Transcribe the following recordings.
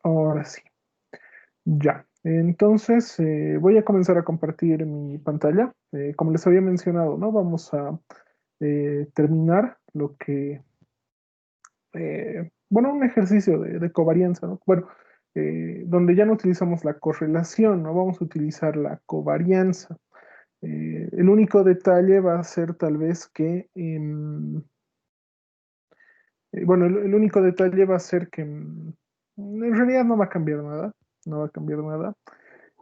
Ahora sí, ya. Entonces, voy a comenzar a compartir mi pantalla. Como les había mencionado, ¿no? Vamos a terminar bueno, un ejercicio de covarianza, ¿no? Bueno, donde ya no utilizamos la correlación, ¿no? Vamos a utilizar la covarianza. El único detalle va a ser tal vez que, bueno, el único detalle va a ser que en realidad no va a cambiar nada, no va a cambiar nada.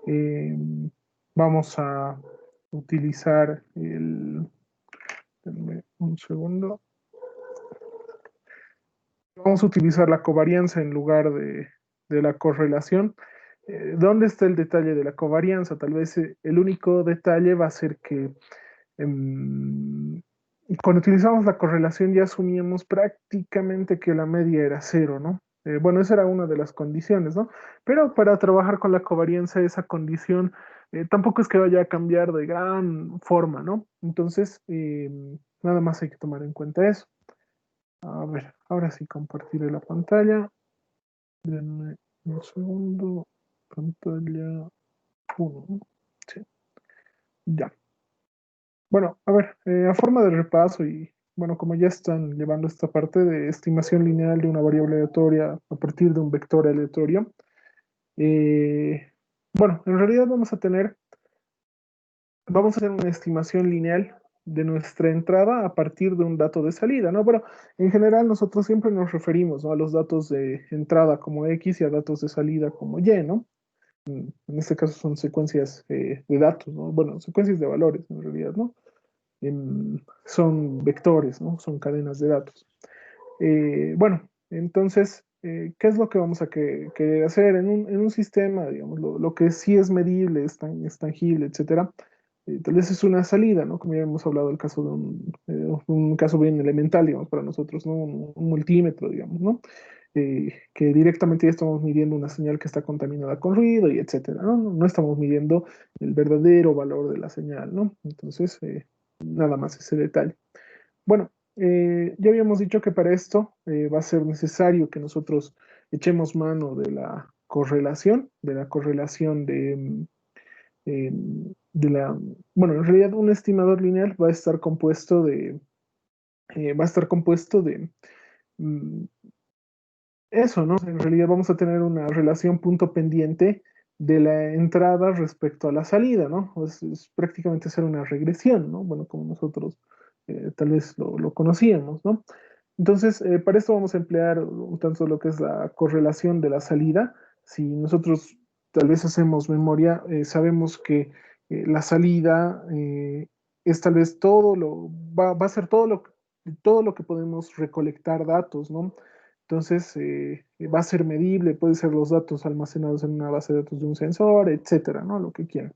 Eh, Vamos a utilizar denme un segundo. Vamos a utilizar la covarianza en lugar de la correlación. ¿Dónde está el detalle de la covarianza? Tal vez el único detalle va a ser que em, cuando utilizamos la correlación ya asumíamos prácticamente que la media era cero, ¿no? Bueno, esa era una de las condiciones, ¿no? Pero para trabajar con la covarianza, esa condición tampoco es que vaya a cambiar de gran forma, ¿no? Entonces, nada más hay que tomar en cuenta eso. A ver, ahora sí compartiré la pantalla. Denme un segundo. Pantalla uno, ¿no? Sí, ya. Bueno, a ver, a forma de repaso y bueno, como ya están llevando esta parte de estimación lineal de una variable aleatoria a partir de un vector aleatorio, eh, bueno, en realidad vamos a hacer una estimación lineal de nuestra entrada a partir de un dato de salida, ¿no? Bueno, en general nosotros siempre nos referimos, ¿no? A los datos de entrada como X y a datos de salida como Y, ¿no? En este caso son secuencias de datos, ¿no? Bueno, secuencias de valores en realidad, ¿no? Son vectores, ¿no? Son cadenas de datos. Bueno, entonces, ¿qué es lo que vamos a querer hacer en un sistema, digamos, lo que sí es medible, es tangible, etcétera? Tal vez es una salida, ¿no? Como ya hemos hablado, el caso de un caso bien elemental, digamos, para nosotros, ¿no? Un multímetro, digamos, ¿no? Que directamente ya estamos midiendo una señal que está contaminada con ruido y etcétera, ¿no? No estamos midiendo el verdadero valor de la señal, ¿no? Entonces, nada más ese detalle. Bueno, ya habíamos dicho que para esto va a ser necesario que nosotros echemos mano de la correlación de la, bueno, en realidad un estimador lineal va a estar compuesto va a estar compuesto de mm, eso, ¿no? En realidad vamos a tener una relación punto pendiente de la entrada respecto a la salida, ¿no? Es prácticamente hacer una regresión, ¿no? Bueno, como nosotros tal vez lo conocíamos, ¿no? Entonces, para esto vamos a emplear un tanto lo que es la correlación de la salida. Si nosotros tal vez hacemos memoria, sabemos que la salida es tal vez va a ser todo lo que podemos recolectar datos, ¿no? Entonces, va a ser medible, puede ser los datos almacenados en una base de datos de un sensor, etcétera, ¿no? Lo que quieran.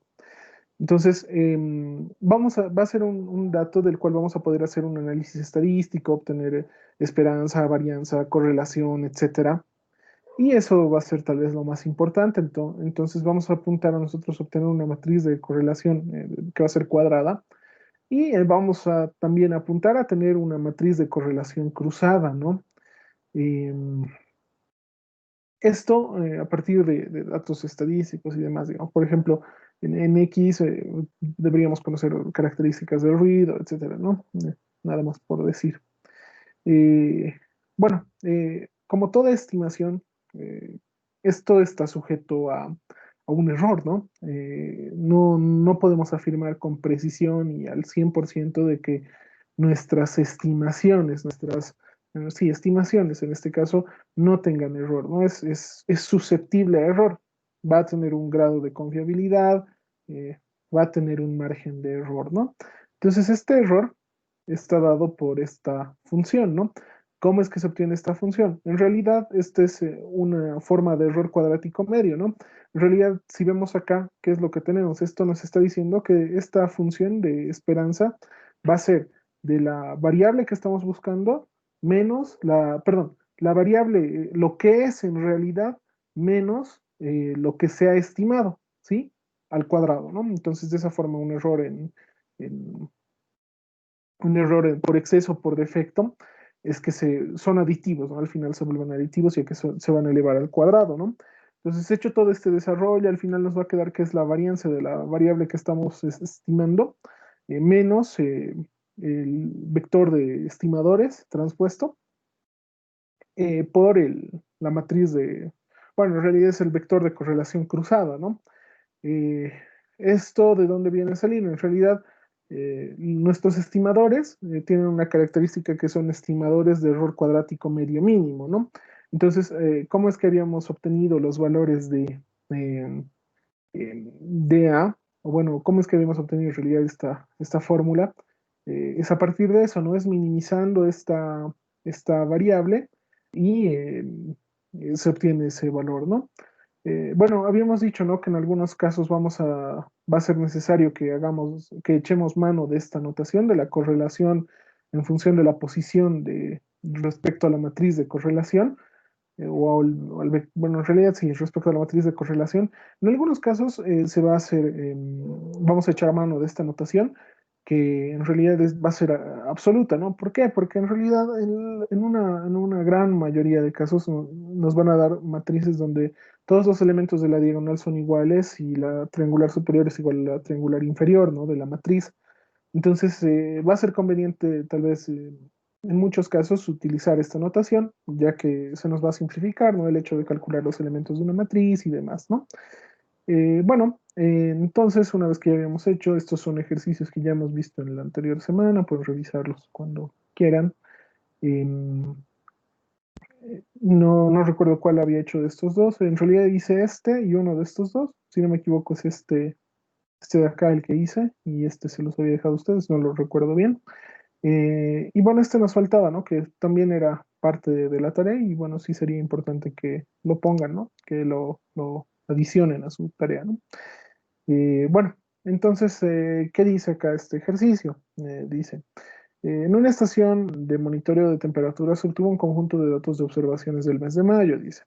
Entonces, va a ser un dato del cual vamos a poder hacer un análisis estadístico, obtener esperanza, varianza, correlación, etcétera. Y eso va a ser tal vez lo más importante. Entonces, vamos a apuntar a nosotros obtener una matriz de correlación que va a ser cuadrada. Y vamos a también apuntar a tener una matriz de correlación cruzada, ¿no? Em, Esto a partir de datos estadísticos y demás, digamos. Por ejemplo, en X deberíamos conocer características del ruido, etcétera, ¿no? Nada más por decir. Eh, bueno, como toda estimación, esto está sujeto a un error, ¿no? No podemos afirmar con precisión y al 100% de que nuestras estimaciones, sí, estimaciones en este caso, no tengan error, ¿no? Es susceptible a error. Va a tener un grado de confiabilidad, va a tener un margen de error, ¿no? Entonces, este error está dado por esta función, ¿no? ¿Cómo es que se obtiene esta función? En realidad, esta es una forma de error cuadrático medio, ¿no? En realidad, si vemos acá, ¿qué es lo que tenemos? Esto nos está diciendo que esta función de esperanza va a ser de la variable que estamos buscando menos perdón, la variable, lo que es en realidad, menos lo que se ha estimado, ¿sí? Al cuadrado, ¿no? Entonces, de esa forma, en por exceso, por defecto, es que son aditivos, ¿no? Al final se vuelven aditivos y que se van a elevar al cuadrado, ¿no? Entonces, hecho todo este desarrollo, al final nos va a quedar que es la varianza de la variable que estamos estimando, menos el vector de estimadores transpuesto por la matriz bueno, en realidad es el vector de correlación cruzada, ¿no? Eh, ¿Esto de dónde viene a salir? En realidad, nuestros estimadores tienen una característica que son estimadores de error cuadrático medio mínimo, ¿no? Entonces, ¿cómo es que habíamos obtenido los valores eh, DA? O bueno, ¿cómo es que habíamos obtenido en realidad esta fórmula? Es a partir de eso, ¿no? Es minimizando esta variable y se obtiene ese valor, ¿no? Bueno, habíamos dicho, ¿no? Que en algunos casos va a ser necesario que echemos mano de esta notación, de la correlación en función de la posición respecto a la matriz de correlación, bueno, en realidad sí, respecto a la matriz de correlación. En algunos casos vamos a echar mano de esta notación, que en realidad va a ser absoluta, ¿no? ¿Por qué? Porque en realidad en una gran mayoría de casos nos van a dar matrices donde todos los elementos de la diagonal son iguales y la triangular superior es igual a la triangular inferior, ¿no? De la matriz. Entonces, va a ser conveniente tal vez en muchos casos utilizar esta notación, ya que se nos va a simplificar, ¿no? El hecho de calcular los elementos de una matriz y demás, ¿no? Bueno, entonces, una vez que ya habíamos hecho, estos son ejercicios que ya hemos visto en la anterior semana, pueden revisarlos cuando quieran. Em, no recuerdo cuál había hecho de estos dos, en realidad hice este y uno de estos dos, si no me equivoco es este de acá el que hice, y este se los había dejado a ustedes, no lo recuerdo bien. Y bueno, este nos faltaba, ¿no? Que también era parte de la tarea y bueno, sí sería importante que lo pongan, ¿no? Que lo adicionen a su tarea, ¿no? Bueno, entonces, ¿qué dice acá este ejercicio? Dice, en una estación de monitoreo de temperatura se obtuvo un conjunto de datos de observaciones del mes de mayo, dice.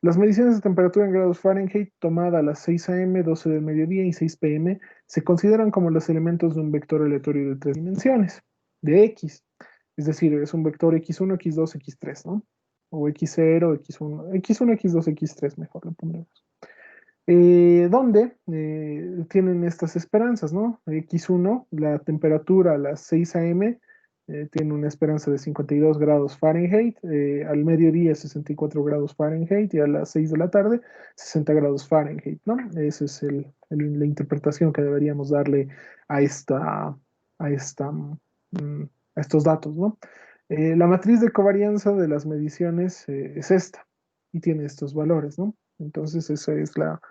Las mediciones de temperatura en grados Fahrenheit tomada a las 6 a.m., 12 del mediodía y 6 p.m. se consideran como los elementos de un vector aleatorio de tres dimensiones, de X. Es decir, es un vector X1, X2, X3, ¿no? O X0, X1, X1, X2, X3, mejor lo pondremos. Donde tienen estas esperanzas, ¿no? X1, la temperatura a las 6 a.m. Tiene una esperanza de 52 grados Fahrenheit, al mediodía 64 grados Fahrenheit y a las 6 de la tarde 60 grados Fahrenheit, ¿no? Esa es la interpretación que deberíamos darle a a esta, a estos datos, ¿no? La matriz de covarianza de las mediciones es esta y tiene estos valores, ¿no? Entonces esa es la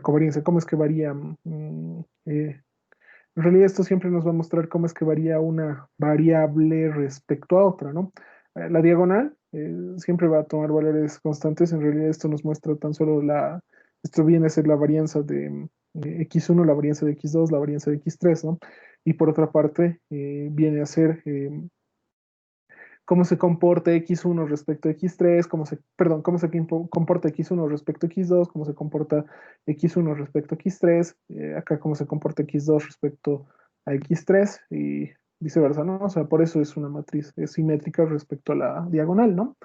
covarianza, cómo es que varía. En realidad esto siempre nos va a mostrar cómo es que varía una variable respecto a otra, ¿no? La diagonal siempre va a tomar valores constantes, en realidad esto nos muestra tan solo esto viene a ser la varianza de x1, la varianza de x2, la varianza de x3, ¿no? Y por otra parte viene a ser cómo se comporta X1 respecto a X3, cómo se comporta X1 respecto a X2, cómo se comporta X1 respecto a X3, acá cómo se comporta X2 respecto a X3 y viceversa, ¿no? O sea, por eso es una matriz simétrica respecto a la diagonal, ¿no?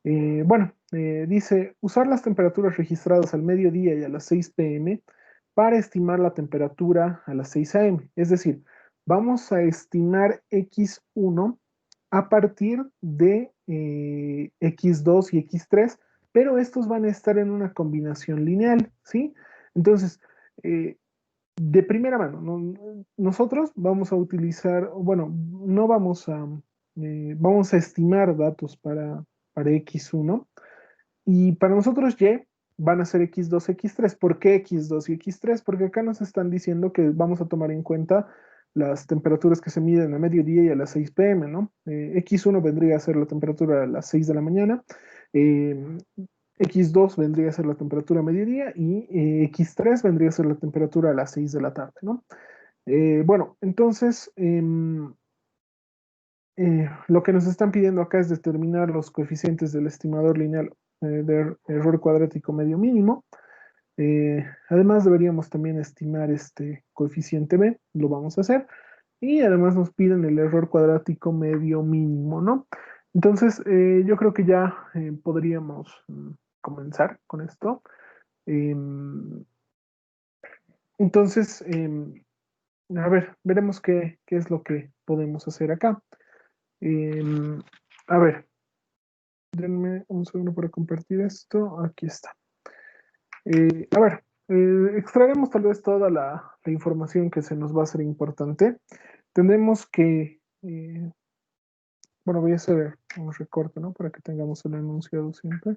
Bueno, dice, usar las temperaturas registradas al mediodía y a las 6 p.m. para estimar la temperatura a las 6 a.m. Es decir, vamos a estimar X1 a partir de X2 y X3, pero estos van a estar en una combinación lineal, ¿sí? Entonces, de primera mano, nosotros vamos a utilizar, bueno, no vamos a estimar datos para X1 y para nosotros Y van a ser X2, X3. ¿Por qué X2 y X3? Porque acá nos están diciendo que vamos a tomar en cuenta las temperaturas que se miden a mediodía y a las 6 p.m., ¿no? X1 vendría a ser la temperatura a las 6 de la mañana, eh, X2 vendría a ser la temperatura a mediodía y X3 vendría a ser la temperatura a las 6 de la tarde, ¿no? Bueno, entonces, lo que nos están pidiendo acá es determinar los coeficientes del estimador lineal de error cuadrático medio mínimo. Además, deberíamos también estimar este coeficiente B, lo vamos a hacer. Y además nos piden el error cuadrático medio mínimo, ¿no? Entonces, yo creo que ya podríamos comenzar con esto. Em, entonces, a ver, veremos qué es lo que podemos hacer acá. Em, a ver, denme un segundo para compartir esto. Aquí está. A ver, extraeremos tal vez toda la información que se nos va a hacer importante. Tenemos que, bueno, voy a hacer un recorte, ¿no? Para que tengamos el enunciado siempre.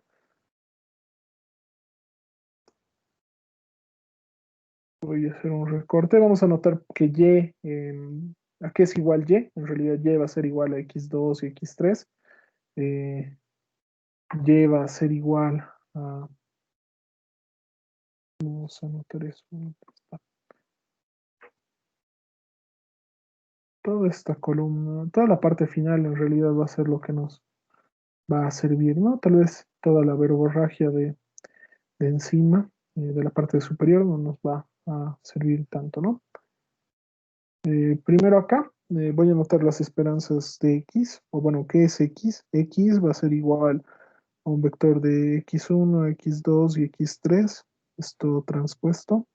Voy a hacer un recorte. Vamos a notar que Y, ¿a qué es igual Y? En realidad Y va a ser igual a x2 y x3. Eh, Y va a ser igual a... Vamos a anotar eso. Toda esta columna, toda la parte final en realidad va a ser lo que nos va a servir, ¿no? Tal vez toda la verborragia de encima, de la parte superior, no nos va a servir tanto, ¿no? Primero acá voy a anotar las esperanzas de x, o bueno, ¿qué es x? X va a ser igual a un vector de x1, x2 y x3, esto transpuesto.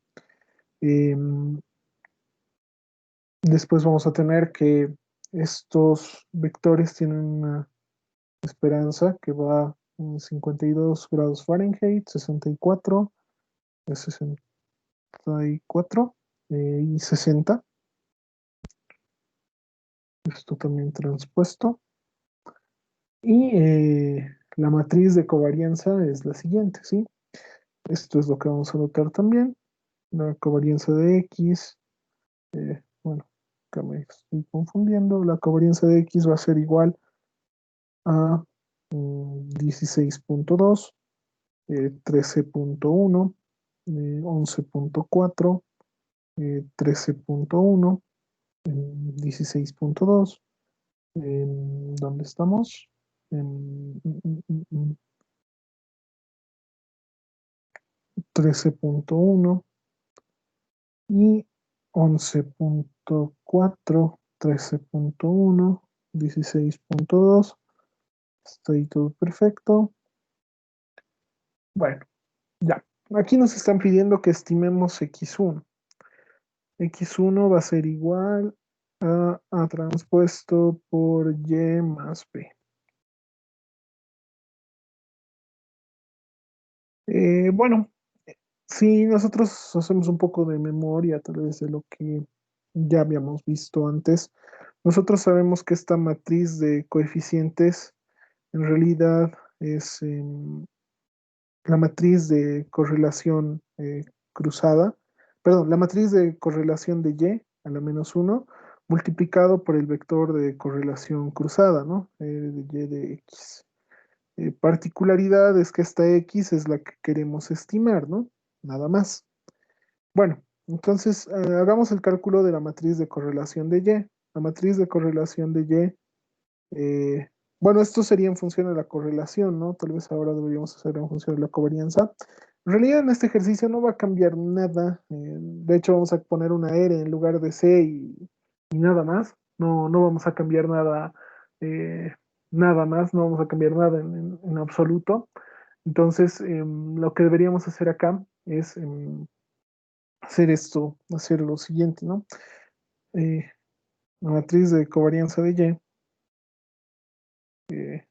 Después vamos a tener que estos vectores tienen una esperanza que va en 52 grados Fahrenheit, 64, 64 y 60. Esto también transpuesto. Y la matriz de covarianza es la siguiente, ¿sí? Esto es lo que vamos a notar también. La covarianza de X, bueno, acá me estoy confundiendo. La covarianza de X va a ser igual a 16.2, 13.1, 11.4, 13.1, 16.2. ¿Dónde estamos? En 13.1 y 11.4, 13.1, 16.2. Estoy todo perfecto. Bueno, ya. Aquí nos están pidiendo que estimemos x1. X1 va a ser igual a transpuesto por y más b. Bueno, si nosotros hacemos un poco de memoria, tal vez de lo que ya habíamos visto antes, nosotros sabemos que esta matriz de coeficientes en realidad es la matriz de correlación cruzada, perdón, la matriz de correlación de y a la menos 1 multiplicado por el vector de correlación cruzada, ¿no? De y de x. Particularidad es que esta x es la que queremos estimar, ¿no? Nada más. Bueno, entonces hagamos el cálculo de la matriz de correlación de y. La matriz de correlación de y, bueno, esto sería en función de la correlación, ¿no? Tal vez ahora deberíamos hacer en función de la covarianza. En realidad en este ejercicio no va a cambiar nada. De hecho, vamos a poner una R en lugar de C y nada más. No, no vamos a cambiar nada, eh, nada más, no vamos a cambiar nada en absoluto. Entonces, lo que deberíamos hacer acá es hacer esto, hacer lo siguiente, ¿no? Eh, la matriz de covarianza de Y,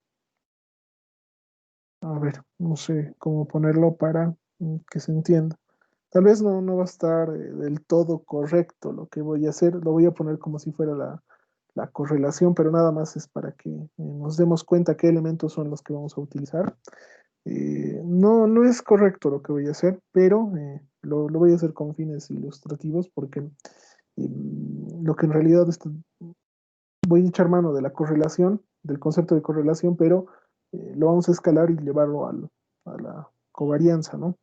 a ver, no sé cómo ponerlo para que se entienda. Tal vez no va a estar del todo correcto lo que voy a hacer, lo voy a poner como si fuera la correlación, pero nada más es para que nos demos cuenta qué elementos son los que vamos a utilizar. No es correcto lo que voy a hacer, pero lo voy a hacer con fines ilustrativos porque lo que en realidad voy a echar mano de la correlación, del concepto de correlación, pero lo vamos a escalar y llevarlo a la covarianza, ¿no?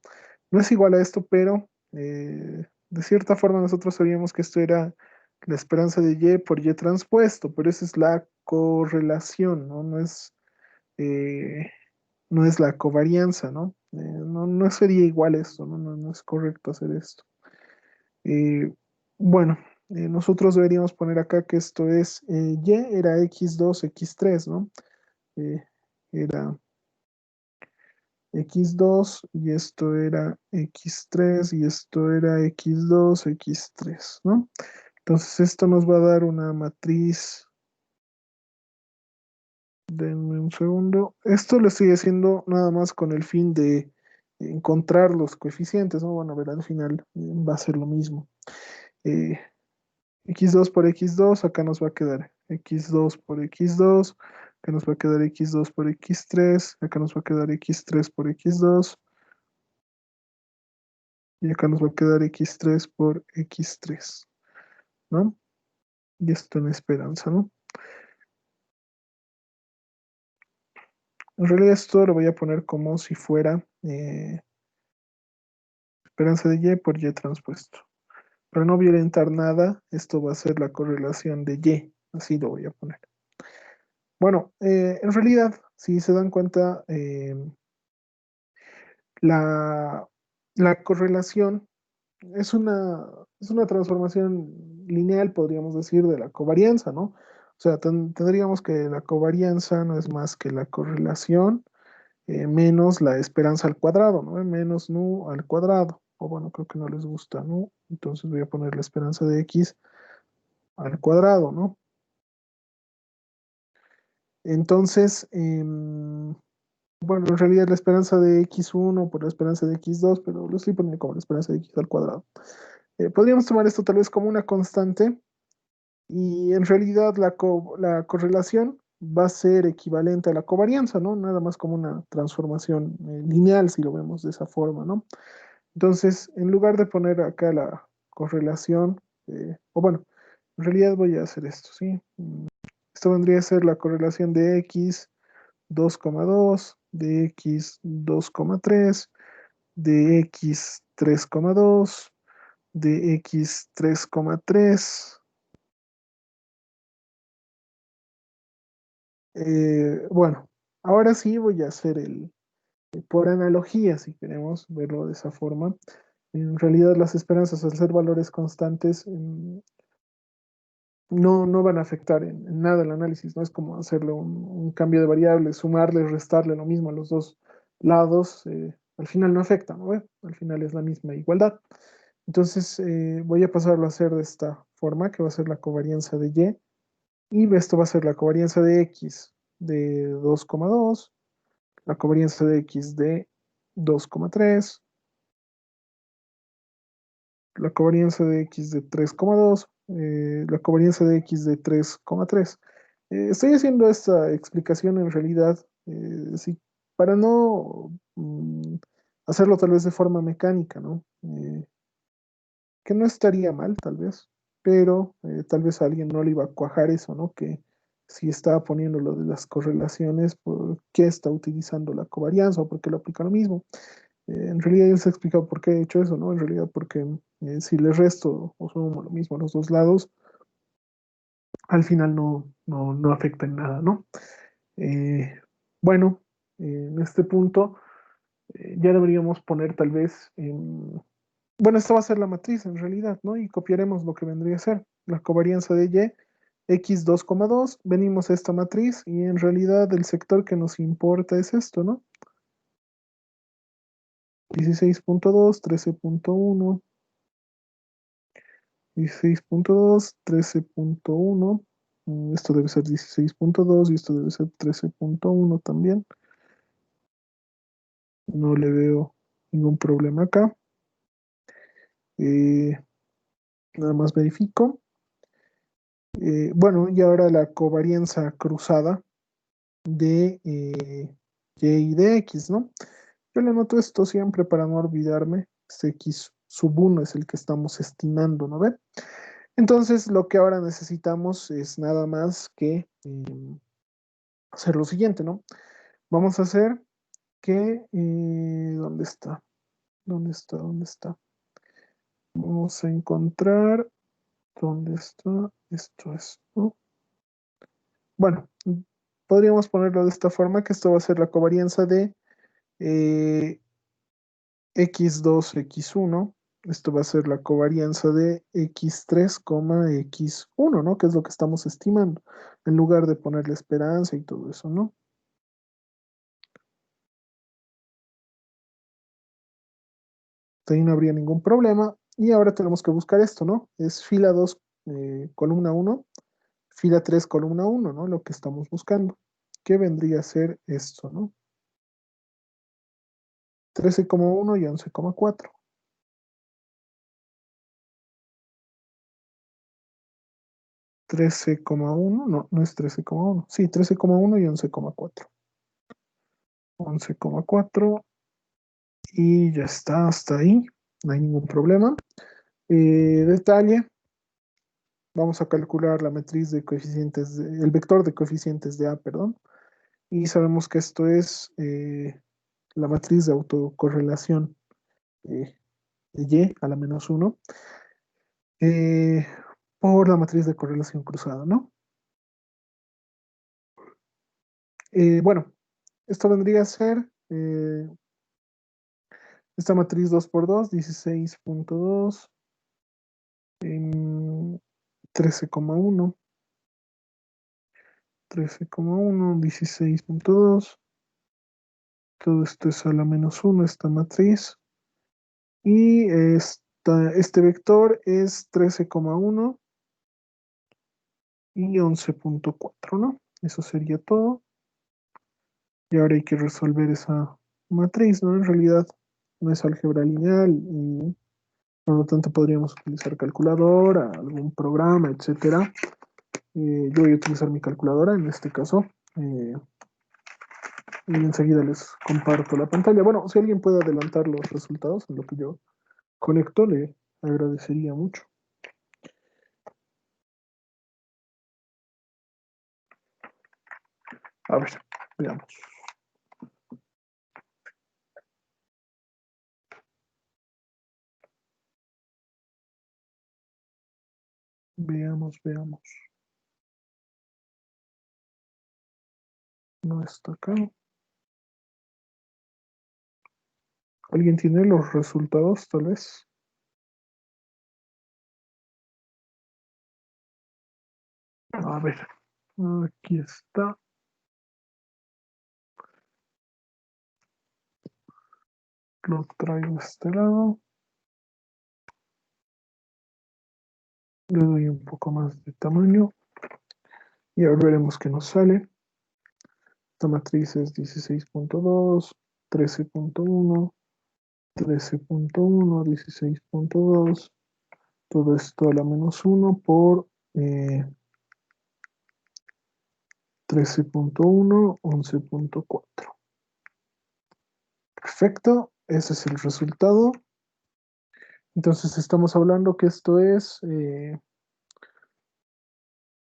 No es igual a esto, pero de cierta forma nosotros sabíamos que esto era la esperanza de Y por Y transpuesto, pero esa es la correlación, ¿no? Eh, no es la covarianza, ¿no? No sería igual esto, ¿no? No es correcto hacer esto. Eh, bueno, nosotros deberíamos poner acá que esto es Y era x2, x3, ¿no? Eh, era x2 y esto era x3 y esto era x2, x3, ¿no? Entonces esto nos va a dar una matriz. Denme un segundo. Esto lo estoy haciendo nada más con el fin de encontrar los coeficientes, ¿no? Bueno, a ver, al final va a ser lo mismo. Eh, x2 por x2, acá nos va a quedar x2 por x2, acá nos va a quedar x2 por x3, acá nos va a quedar x3 por x2, y acá nos va a quedar x3 por x3, ¿no? Y esto en esperanza, ¿no? En realidad esto lo voy a poner como si fuera esperanza de y por y transpuesto. Para no violentar nada, esto va a ser la correlación de y, así lo voy a poner. Bueno, en realidad, si se dan cuenta, la, la correlación es una transformación lineal, podríamos decir, de la covarianza, ¿no? O sea, tendríamos que la covarianza no es más que la correlación menos la esperanza al cuadrado, ¿no? Menos nu al cuadrado. O bueno, creo que no les gusta nu, entonces voy a poner la esperanza de x al cuadrado, ¿no? Entonces, bueno, en realidad la esperanza de x1 por la esperanza de x2, pero lo estoy poniendo como la esperanza de x al cuadrado. Podríamos tomar esto tal vez como una constante y en realidad la correlación va a ser equivalente a la covarianza, ¿no? Nada más como una transformación lineal, si lo vemos de esa forma, ¿no? Entonces, en lugar de poner acá la correlación, o bueno, en realidad voy a hacer esto, ¿sí? Esto vendría a ser la correlación de x 2,2, de x 2,3, de x 3,2, de x 3,3. Bueno, ahora sí voy a hacer por analogía, si queremos verlo de esa forma. En realidad las esperanzas al ser valores constantes no van a afectar en nada el análisis, no es como hacerle un cambio de variables, sumarle, restarle lo mismo a los dos lados, al final no afecta, ¿no? Al final es la misma igualdad. Entonces voy a pasarlo a hacer de esta forma, que va a ser la covarianza de y esto va a ser la covarianza de x de 2,2, la covarianza de x de 2,3, la covarianza de x de 3,2, la covarianza de x de 3,3. Estoy haciendo esta explicación en realidad sí, para no hacerlo tal vez de forma mecánica, ¿no? Que no estaría mal, tal vez, pero tal vez a alguien no le iba a cuajar eso, ¿no? Que si estaba poniendo lo de las correlaciones, ¿por qué está utilizando la covarianza o por qué lo aplica lo mismo? En realidad ya se ha explicado por qué he hecho eso, ¿no? En realidad porque si le resto o sumo lo mismo a los dos lados, al final no afecta en nada, ¿no? Eh, bueno, en este punto ya deberíamos poner tal vez, bueno, esta va a ser la matriz en realidad, ¿no? Y copiaremos lo que vendría a ser la covarianza de y, x 2,2, venimos a esta matriz y en realidad el sector que nos importa es esto, ¿no? 16,2, 13,1, 16,2, 13,1. Esto debe ser 16,2 y esto debe ser 13,1 también. No le veo ningún problema acá. Eh, nada más verifico. Bueno, y ahora la covarianza cruzada de y de x, ¿no? Yo le anoto esto siempre para no olvidarme. Este x sub 1 es el que estamos estimando, ¿no ven? Entonces, lo que ahora necesitamos es nada más que hacer lo siguiente, ¿no? Vamos a hacer que, ¿dónde está? ¿Dónde está? ¿Dónde está? Vamos a encontrar, ¿dónde está? Esto es, ¿no? Bueno, podríamos ponerlo de esta forma, que esto va a ser la covarianza de eh, x2, x1. Esto va a ser la covarianza de x3, x1, ¿no? Que es lo que estamos estimando, en lugar de ponerle esperanza y todo eso, ¿no? Hasta ahí no habría ningún problema. Y ahora tenemos que buscar esto, ¿no? Es fila 2 columna uno, fila 3 columna uno, ¿no? Lo que estamos buscando. ¿Qué vendría a ser esto, no? 13,1 y 11,4. 13,1, no, no es 13,1. Sí, 13,1 y 11,4. 11,4 y ya está, hasta ahí. No hay ningún problema. Detalle, vamos a calcular la matriz de coeficientes, el vector de coeficientes de A, perdón. Y sabemos que esto es la matriz de autocorrelación de Y a la menos 1 eh, por la matriz de correlación cruzada, ¿no? Bueno, esto vendría a ser esta matriz 2 por 2, 16,2, 13,1, 13,1, 16,2. Todo esto es a la menos 1, esta matriz. Y este vector es 13,1 y 11,4, ¿no? Eso sería todo. Y ahora hay que resolver esa matriz, ¿no? En realidad no es álgebra lineal y por lo tanto podríamos utilizar calculadora, algún programa, etcétera. Yo voy a utilizar mi calculadora en este caso. Y enseguida les comparto la pantalla. Bueno, si alguien puede adelantar los resultados en lo que yo conecto, le agradecería mucho. A ver, veamos. Veamos. No está acá. ¿Alguien tiene los resultados, tal vez? A ver, aquí está. Lo traigo a este lado. Le doy un poco más de tamaño. Y ahora veremos qué nos sale. Esta matriz es 16,2, 13,1, 13,1, 16,2. Todo esto a la menos 1 por 13,1, 11,4. Perfecto, ese es el resultado. Entonces estamos hablando que esto es, el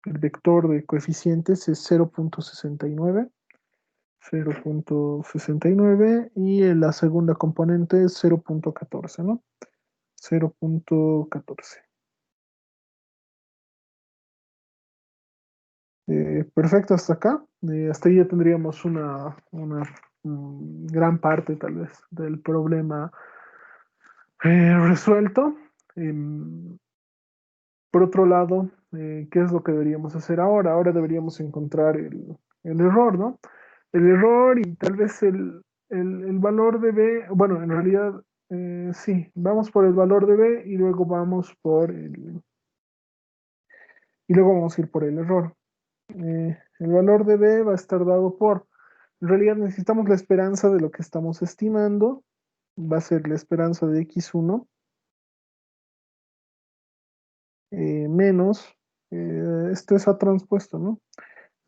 vector de coeficientes es 0,69, 0,69 y la segunda componente es 0,14, ¿no? 0,14. Perfecto, hasta acá. Hasta ahí ya tendríamos una gran parte tal vez del problema resuelto. Por otro lado, ¿qué es lo que deberíamos hacer ahora? Ahora deberíamos encontrar el error, ¿no? El error y tal vez el valor de B, bueno, en realidad sí, vamos por el valor de B y luego y luego vamos a ir por el error. El valor de B va a estar dado por, en realidad necesitamos la esperanza de lo que estamos estimando, va a ser la esperanza de x1 menos, esto es A transpuesto, ¿no?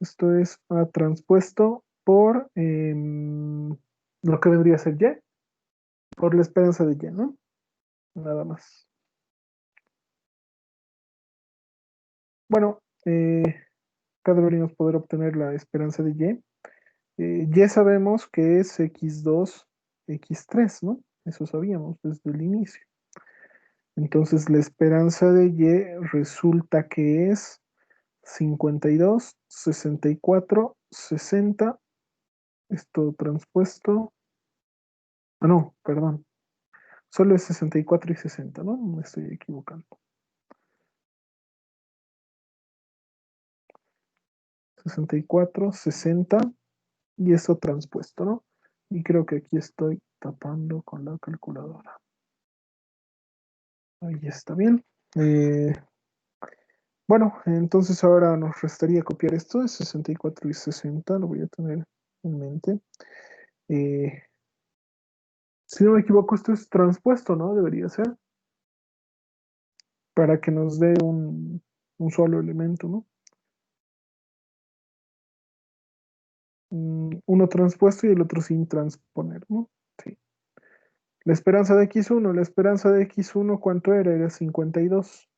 Esto es A transpuesto por lo que vendría a ser Y, por la esperanza de Y, ¿no? Nada más. Bueno, acá deberíamos poder obtener la esperanza de Y. Y sabemos que es x2, x3, ¿no? Eso sabíamos desde el inicio. Entonces la esperanza de Y resulta que es 52, 64, 60. Esto transpuesto. Ah, no, perdón. Solo es 64 y 60, ¿no? Me estoy equivocando. 64, 60 y eso transpuesto, ¿no? Y creo que aquí estoy tapando con la calculadora. Ahí está bien. Bueno, entonces ahora nos restaría copiar esto de 64 y 60, lo voy a tener en mente. Eh, si no me equivoco, esto es transpuesto, ¿no? Debería ser, para que nos dé un solo elemento, ¿no? Uno transpuesto y el otro sin transponer, ¿no? Sí. La esperanza de x1, ¿cuánto era? Era 52.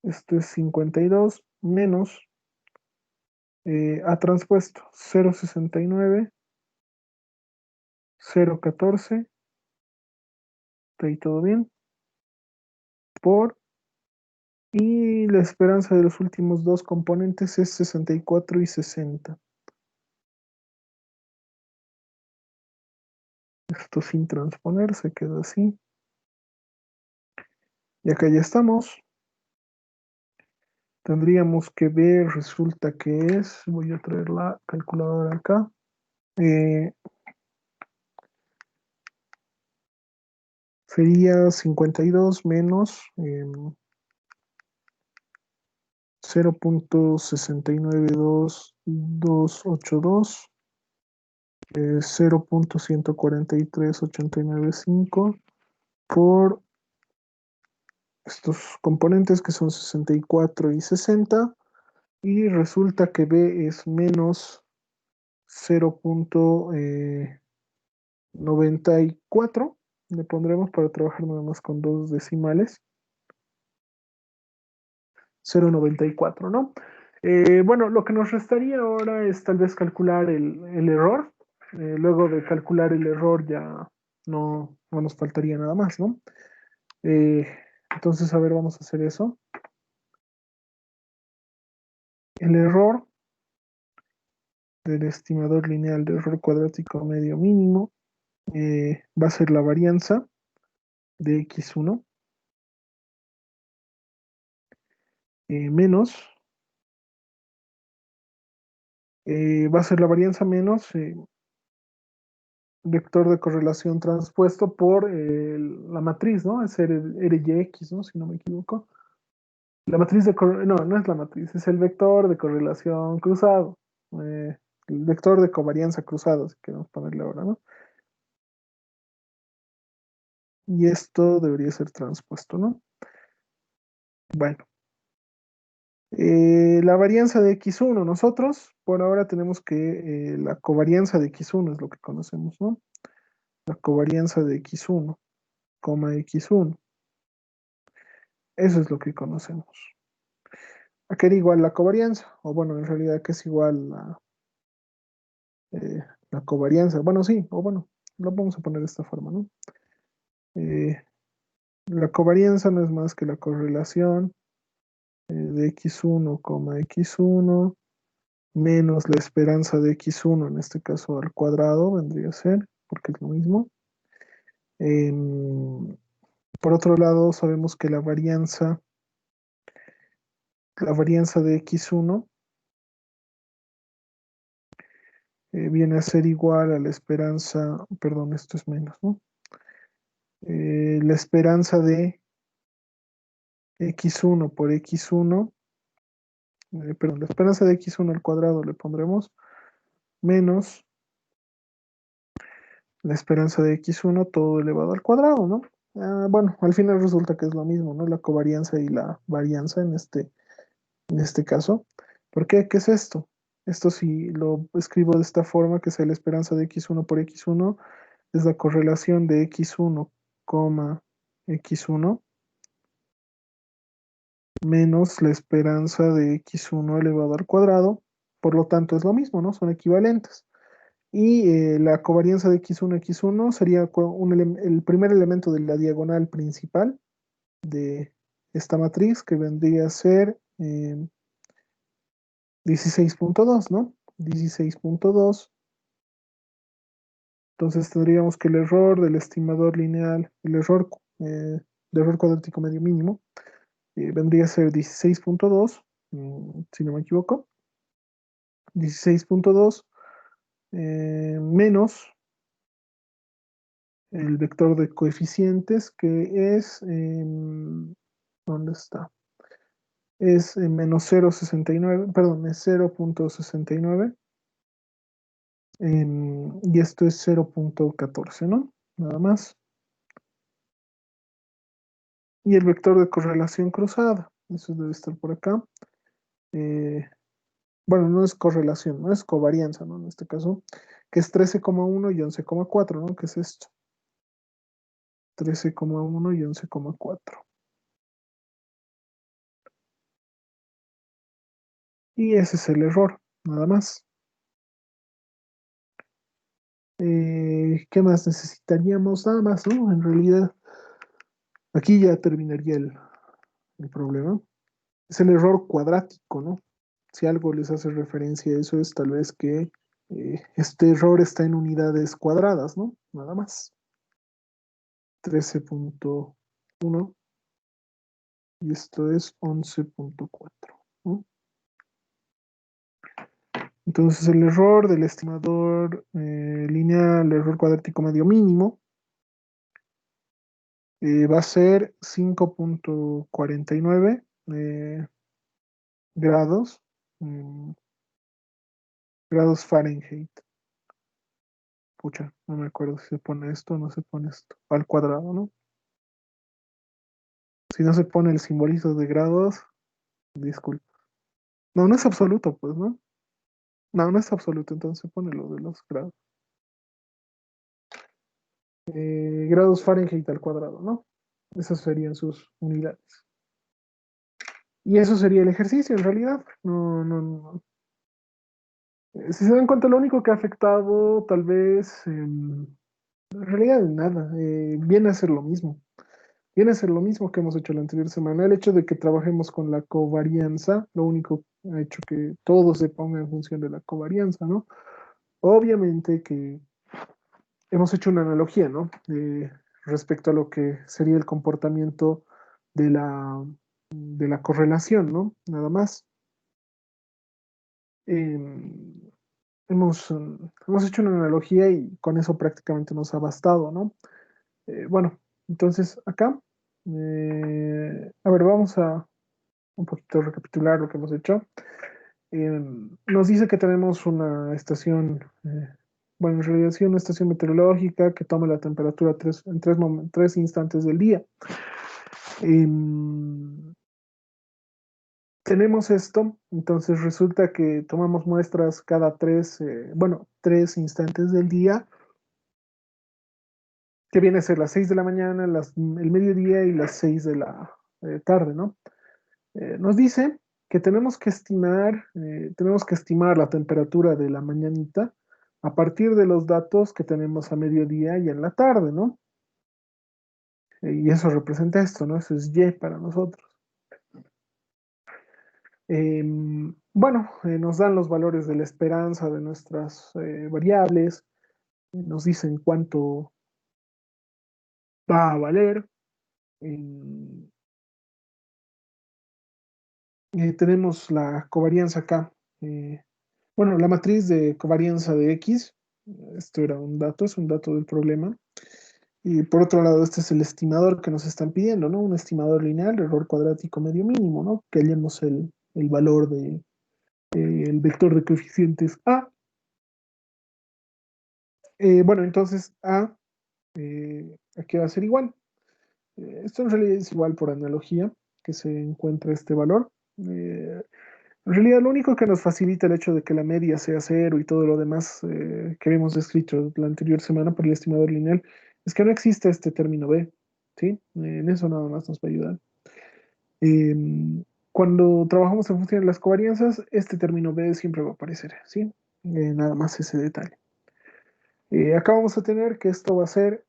Esto es 52 menos A transpuesto 0,69, 0,14, está ahí todo bien, por, y la esperanza de los últimos dos componentes es 64 y 60. Esto sin transponer se queda así. Y acá ya estamos. Tendríamos que ver, resulta que es, voy a traer la calculadora acá. Eh, Sería 52 menos 0,692282, 0,143895 por estos componentes que son 64 y 60, y resulta que B es menos 0,94. Le pondremos para trabajar nada más con dos decimales, 0,94, ¿no? Bueno, lo que nos restaría ahora es tal vez calcular el error. Luego de calcular el error ya no nos faltaría nada más, ¿no? Eh, entonces, a ver, vamos a hacer eso. El error del estimador lineal de error cuadrático medio mínimo va a ser la varianza de x1 menos, va a ser la varianza menos vector de correlación transpuesto por la matriz, ¿no? Es RYX, ¿no? Si no me equivoco. La matriz de no, no es la matriz, es el vector de correlación cruzado. El vector de covarianza cruzado, si queremos ponerle ahora, ¿no? Y esto debería ser transpuesto, ¿no? Bueno, la varianza de x1, nosotros por ahora tenemos que la covarianza de x1 es lo que conocemos, ¿no? La covarianza de x1, x1. Eso es lo que conocemos. ¿A qué era igual la covarianza? O bueno, en realidad, ¿qué es igual la covarianza? Bueno, sí, o bueno, lo vamos a poner de esta forma, ¿no? Eh, la covarianza no es más que la correlación de x1, x1 menos la esperanza de x1, en este caso al cuadrado vendría a ser, porque es lo mismo. Em, por otro lado, sabemos que la varianza de x1 viene a ser igual a la esperanza, perdón, esto es menos, ¿no? La esperanza de x1 por x1, perdón, la esperanza de x1 al cuadrado le pondremos menos la esperanza de x1 todo elevado al cuadrado, ¿no? Bueno, al final resulta que es lo mismo, ¿no? La covarianza y la varianza en este caso. ¿Por qué? ¿Qué es esto? Esto si lo escribo de esta forma, que sea la esperanza de x1 por x1, es la correlación de x1, x1 menos la esperanza de x1 elevado al cuadrado. Por lo tanto, es lo mismo, ¿no? Son equivalentes. Y la covarianza de x1 sería el primer elemento de la diagonal principal de esta matriz, que vendría a ser 16,2, ¿no? 16,2. Entonces tendríamos que el error del estimador lineal, de error cuadrático medio mínimo, vendría a ser 16,2, si no me equivoco. 16,2 menos el vector de coeficientes que es, ¿dónde está? Es menos 0,69, perdón, es 0,69. Y esto es 0,14, ¿no? Nada más. Y el vector de correlación cruzada, eso debe estar por acá. Eh, bueno, no es correlación, no es covarianza, ¿no? En este caso, que es 13,1 y 11,4, ¿no? ¿Qué es esto? 13,1 y 11,4. Y ese es el error, nada más. ¿Qué más necesitaríamos? Nada más, ¿no? En realidad, aquí ya terminaría el problema. Es el error cuadrático, ¿no? Si algo les hace referencia a eso es tal vez que este error está en unidades cuadradas, ¿no? Nada más. 13,1 y esto es 11,4, ¿no? Entonces el error del estimador lineal, el error cuadrático medio mínimo, va a ser 5,49 grados, mm, grados Fahrenheit. Pucha, no me acuerdo si se pone esto o no se pone esto. Al cuadrado, ¿no? Si no se pone el simbolito de grados, disculpa. No, no es absoluto, pues, ¿no? No, no es absoluto, entonces se pone lo de los grados. Grados Fahrenheit al cuadrado, ¿no? Esas serían sus unidades. Y eso sería el ejercicio, en realidad. No, no, no. Si se dan cuenta, lo único que ha afectado, tal vez, en realidad nada, viene a ser lo mismo. Viene a ser lo mismo que hemos hecho la anterior semana. El hecho de que trabajemos con la covarianza, lo único ha hecho que todo se ponga en función de la covarianza, ¿no? Obviamente que hemos hecho una analogía, ¿no? Respecto a lo que sería el comportamiento de la correlación, ¿no? Nada más. Em, hemos hecho una analogía y con eso prácticamente nos ha bastado, ¿no? Bueno, entonces acá, a ver, vamos a un poquito recapitular lo que hemos hecho. Nos dice que tenemos una estación, bueno, en realidad sí, una estación meteorológica que toma la temperatura en tres instantes del día. Em, tenemos esto, entonces resulta que tomamos muestras cada bueno, 3 instantes del día, que viene a ser las 6 de la mañana, el mediodía y las 6 de la tarde, ¿no? Nos dice que tenemos que estimar la temperatura de la mañanita a partir de los datos que tenemos a mediodía y en la tarde, ¿no? Y eso representa esto, ¿no? Eso es Y para nosotros. Bueno, nos dan los valores de la esperanza de nuestras variables, nos dicen cuánto va a valer. em, tenemos la covarianza acá. Bueno, la matriz de covarianza de X, esto era un dato, es un dato del problema. Y por otro lado, este es el estimador que nos están pidiendo, ¿no? Un estimador lineal, error cuadrático medio mínimo, ¿no? Que hallemos el valor el vector de coeficientes A. Bueno, entonces A, aquí va a ser igual. Esto en realidad es igual por analogía que se encuentra este valor. En realidad, lo único que nos facilita el hecho de que la media sea cero y todo lo demás que habíamos descrito la anterior semana por el estimador lineal es que no existe este término B, ¿sí? En eso nada más nos va a ayudar. Cuando trabajamos en función de las covarianzas, este término B siempre va a aparecer, ¿sí? Nada más ese detalle. Acá vamos a tener que esto va a ser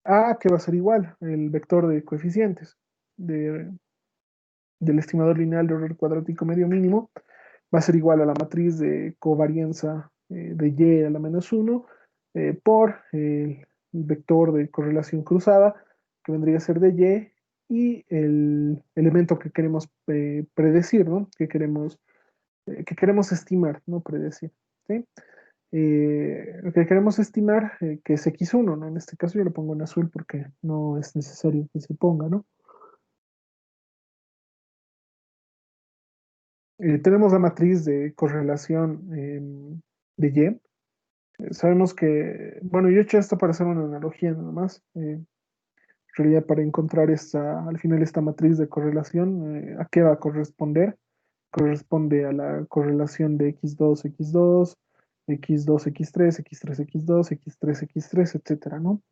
A, que va a ser igual, el vector de coeficientes de, del estimador lineal de error cuadrático medio mínimo va a ser igual a la matriz de covarianza de Y a la -1 por el vector de correlación cruzada, que vendría a ser de Y el elemento que queremos predecir, ¿no? Que queremos estimar, no predecir, ¿sí? Lo que queremos estimar, que es X1, ¿no? En este caso yo lo pongo en azul porque no es necesario que se ponga, ¿no? Tenemos la matriz de correlación de Y. Sabemos que, bueno, yo he hecho esto para hacer una analogía nada más. En realidad, para encontrar al final esta matriz de correlación, ¿a qué va a corresponder? Corresponde a la correlación de x2, x2, x2, x3, x3, x2, x3, x3, etcétera, ¿no?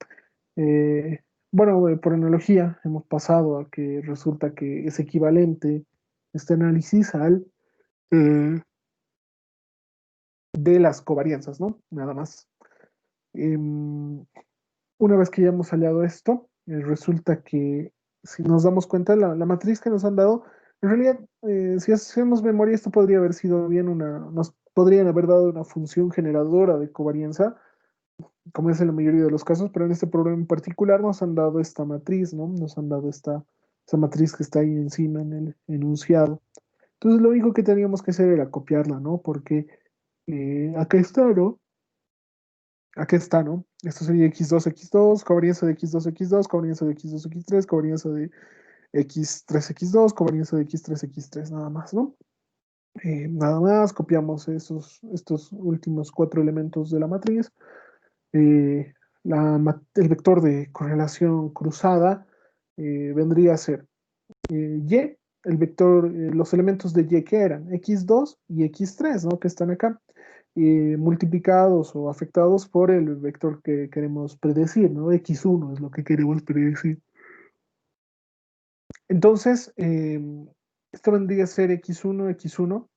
Eh, bueno, por analogía, hemos pasado a que resulta que es equivalente este análisis al eh, de las covarianzas, ¿no? Nada más. Em, una vez que ya hemos hallado esto, resulta que si nos damos cuenta, la matriz que nos han dado, en realidad, si hacemos memoria, esto podría haber sido bien nos podrían haber dado una función generadora de covarianza, como es en la mayoría de los casos, pero en este problema en particular nos han dado esta matriz, ¿no? Nos han dado esta matriz que está ahí encima en el enunciado. Entonces, lo único que teníamos que hacer era copiarla, ¿no? Porque acá está, ¿no? Aquí está, ¿no? Esto sería x2, x2, covarianza de x2, x2, covarianza de x2, x3, covarianza de x3, x2, covarianza de x3, x3, nada más, ¿no? Nada más, copiamos estos últimos cuatro elementos de la matriz. Eh, el vector de correlación cruzada vendría a ser y, el vector, los elementos de y que eran x2 y x3, ¿no? Que están acá, multiplicados o afectados por el vector que queremos predecir, ¿no? X1 es lo que queremos predecir. Entonces, esto vendría a ser x1, x1,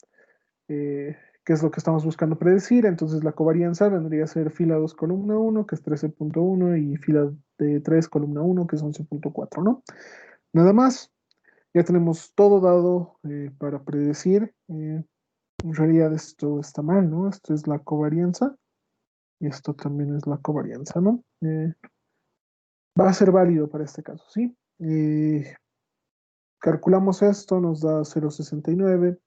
que es lo que estamos buscando predecir. Entonces, la covarianza vendría a ser fila 2, columna 1, que es 13.1, y fila de 3, columna 1, que es 11.4, ¿no? Nada más. Ya tenemos todo dado para predecir. En realidad esto está mal, ¿no? Esto es la covarianza y esto también es la covarianza, ¿no? Va a ser válido para este caso, ¿sí? Calculamos esto, nos da 0,69.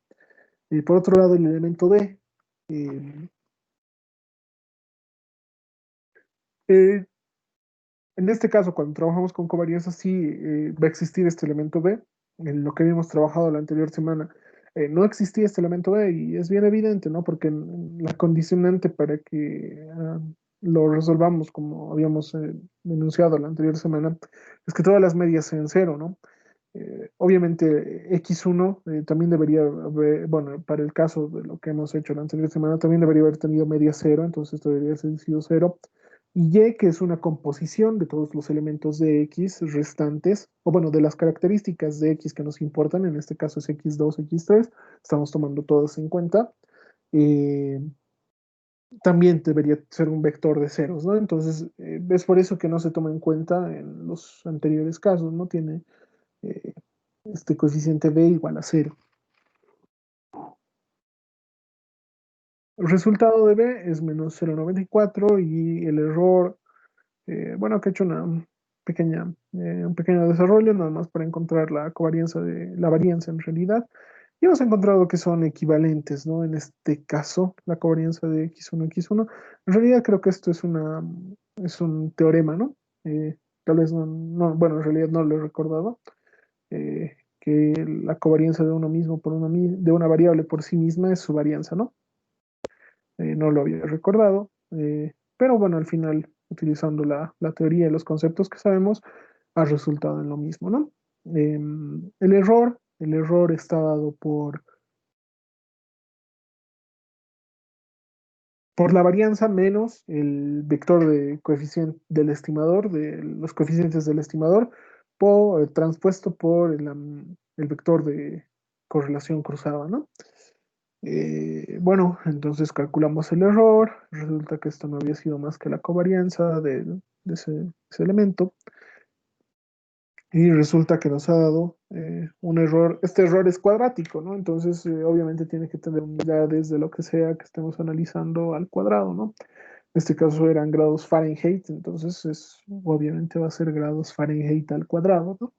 Y por otro lado, el elemento D. eh, eh, en este caso, cuando trabajamos con covarianza, sí va a existir este elemento B. En lo que habíamos trabajado la anterior semana, no existía este elemento B y es bien evidente, ¿no? Porque la condicionante para que lo resolvamos como habíamos denunciado la anterior semana es que todas las medias sean cero, ¿no? Obviamente X1 también debería haber, bueno, para el caso de lo que hemos hecho la anterior semana, también debería haber tenido media cero, entonces esto debería haber sido cero. Y Y, que es una composición de todos los elementos de X restantes, o bueno, de las características de X que nos importan, en este caso es X2, X3, estamos tomando todas en cuenta. Eh, También debería ser un vector de ceros, ¿no? Entonces, es por eso que no se toma en cuenta en los anteriores casos, ¿no? Tiene eh, este coeficiente b igual a cero. El resultado de b es menos 0,94 y el error, bueno, que he hecho un pequeño desarrollo nada más para encontrar la covarianza la varianza en realidad. Y hemos encontrado que son equivalentes, ¿no? En este caso, la covarianza de x1, x1. En realidad creo que esto es un teorema, ¿no? Tal vez bueno, en realidad no lo he recordado. Que la covarianza de uno mismo de una variable por sí misma es su varianza, ¿no? No lo había recordado, pero bueno, al final, utilizando la teoría y los conceptos que sabemos, ha resultado en lo mismo, ¿no? El error está dado por la varianza menos el vector de coeficiente del estimador, de los coeficientes del estimador, transpuesto por el vector de correlación cruzada, ¿no? Bueno, entonces calculamos el error, resulta que esto no había sido más que la covarianza de ese elemento, y resulta que nos ha dado un error. Este error es cuadrático, ¿no? Entonces, obviamente tiene que tener unidades de lo que sea que estemos analizando al cuadrado, ¿no? En este caso eran grados Fahrenheit, entonces obviamente va a ser grados Fahrenheit al cuadrado, ¿no?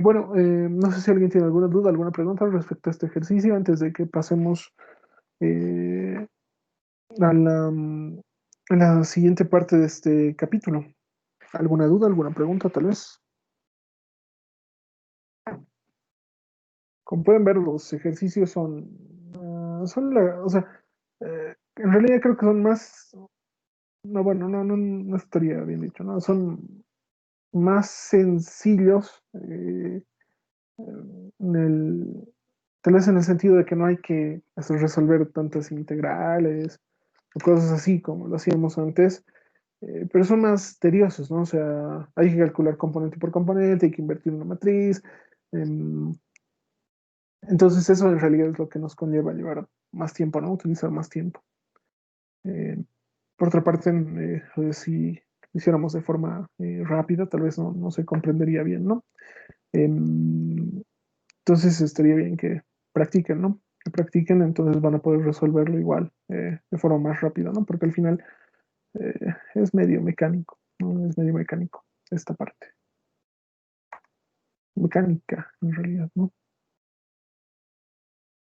Bueno, no sé si alguien tiene alguna duda, alguna pregunta respecto a este ejercicio antes de que pasemos eh, a a la siguiente parte de este capítulo. ¿Alguna duda, alguna pregunta, tal vez? Como pueden ver, los ejercicios o sea, en realidad creo que son más, no, bueno, no estaría bien dicho, ¿no? Son más sencillos, en tal vez en el sentido de que no hay que resolver tantas integrales o cosas así como lo hacíamos antes, pero son más tediosos, ¿no? O sea, hay que calcular componente por componente, hay que invertir una matriz. em, entonces eso en realidad es lo que nos conlleva llevar más tiempo, ¿no? Utilizar más tiempo. Eh, por otra parte, si lo hiciéramos de forma rápida, tal vez no se comprendería bien, ¿no? Em, entonces estaría bien que practiquen, ¿no? Que practiquen, entonces van a poder resolverlo igual, de forma más rápida, ¿no? Porque al final es medio mecánico, ¿no? Es medio mecánico esta parte. Mecánica, en realidad, ¿no?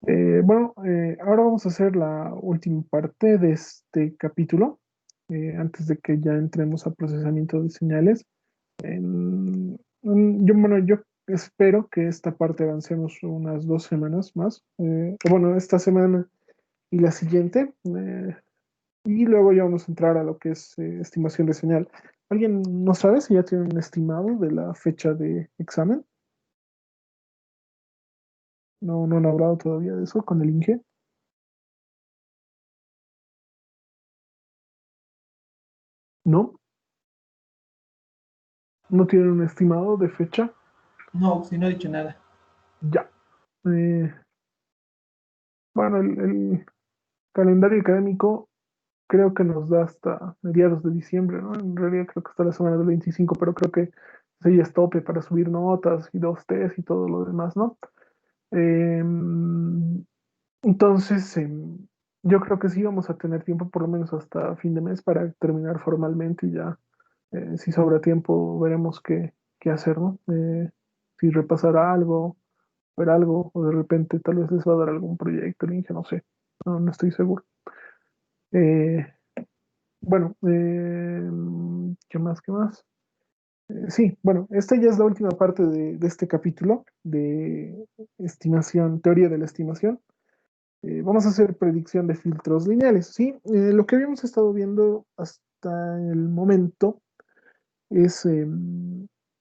Bueno, ahora vamos a hacer la última parte de este capítulo, antes de que ya entremos a procesamiento de señales. Bueno, yo espero que esta parte avancemos unas 2 semanas más. Bueno, esta semana y la siguiente. Y luego ya vamos a entrar a lo que es estimación de señal. ¿Alguien no sabe si ya tiene un estimado de la fecha de examen? No han hablado todavía de eso con el INGE. No, no tienen un estimado de fecha. No, si no he dicho nada. Ya. Eh, bueno, el calendario académico creo que nos da hasta mediados de diciembre, ¿no? En realidad creo que hasta la semana del 25, pero creo que ese ya es tope para subir notas y dos test y todo lo demás, ¿no? Entonces, yo creo que sí vamos a tener tiempo por lo menos hasta fin de mes para terminar formalmente y ya, si sobra tiempo, veremos qué hacer, ¿no? Si repasar algo, ver algo, o de repente tal vez les va a dar algún proyecto, el Inge, no sé, no estoy seguro. Eh, bueno, ¿qué más? ¿Qué más? Sí, bueno, esta ya es la última parte de este capítulo de estimación, teoría de la estimación. Vamos a hacer predicción de filtros lineales, ¿sí? Lo que habíamos estado viendo hasta el momento es,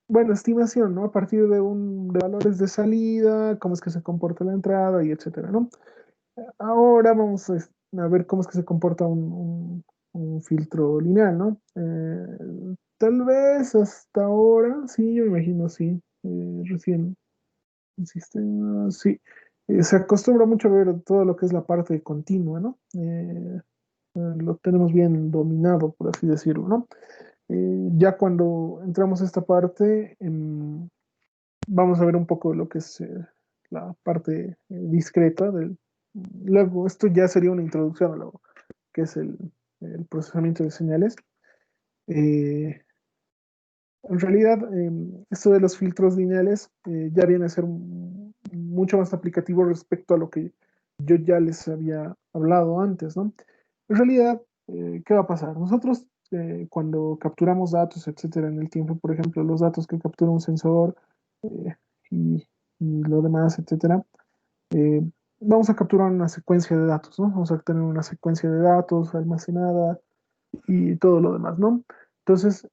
bueno, estimación, ¿no? A partir de valores de salida, cómo es que se comporta la entrada y etcétera, ¿no? Ahora vamos a ver cómo es que se comporta un filtro lineal, ¿no? Tal vez hasta ahora, sí, yo me imagino, sí, recién el sistema, sí. Se acostumbra mucho a ver todo lo que es la parte continua, ¿no? Lo tenemos bien dominado, por así decirlo, ¿no? Ya cuando entramos a esta parte, vamos a ver un poco de lo que es la parte discreta del... Luego, esto ya sería una introducción a lo que es el procesamiento de señales. Eh, En realidad, esto de los filtros lineales ya viene a ser mucho más aplicativo respecto a lo que yo ya les había hablado antes, ¿no? En realidad, ¿qué va a pasar? Nosotros, cuando capturamos datos, etcétera, en el tiempo, por ejemplo, los datos que captura un sensor eh, y, y lo demás, etcétera, eh, vamos a capturar una secuencia de datos, ¿no? Vamos a tener una secuencia de datos almacenada y todo lo demás, ¿no? Entonces,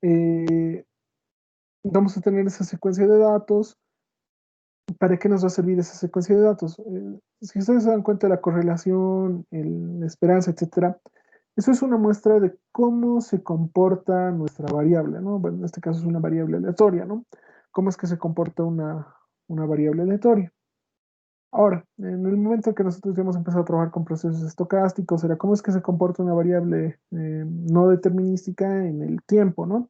vamos a tener esa secuencia de datos. ¿Para qué nos va a servir esa secuencia de datos? Si ustedes se dan cuenta de la correlación, la esperanza, etcétera, eso es una muestra de cómo se comporta nuestra variable, ¿no? Bueno, en este caso es una variable aleatoria, ¿no? ¿Cómo es que se comporta una variable aleatoria? Ahora, en el momento que nosotros ya hemos empezado a trabajar con procesos estocásticos, era cómo es que se comporta una variable no determinística en el tiempo, ¿no?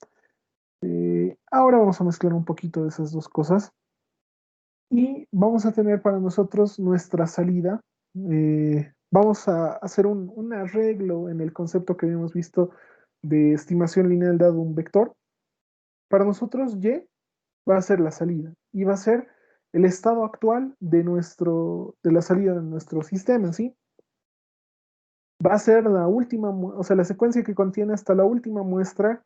Ahora vamos a mezclar un poquito de esas dos cosas y vamos a tener para nosotros nuestra salida. Vamos a hacer un arreglo en el concepto que habíamos visto de estimación lineal dado un vector. Para nosotros Y va a ser la salida y va a ser el estado actual de la salida de nuestro sistema, ¿sí? va a ser la última, o sea, la secuencia que contiene hasta la última muestra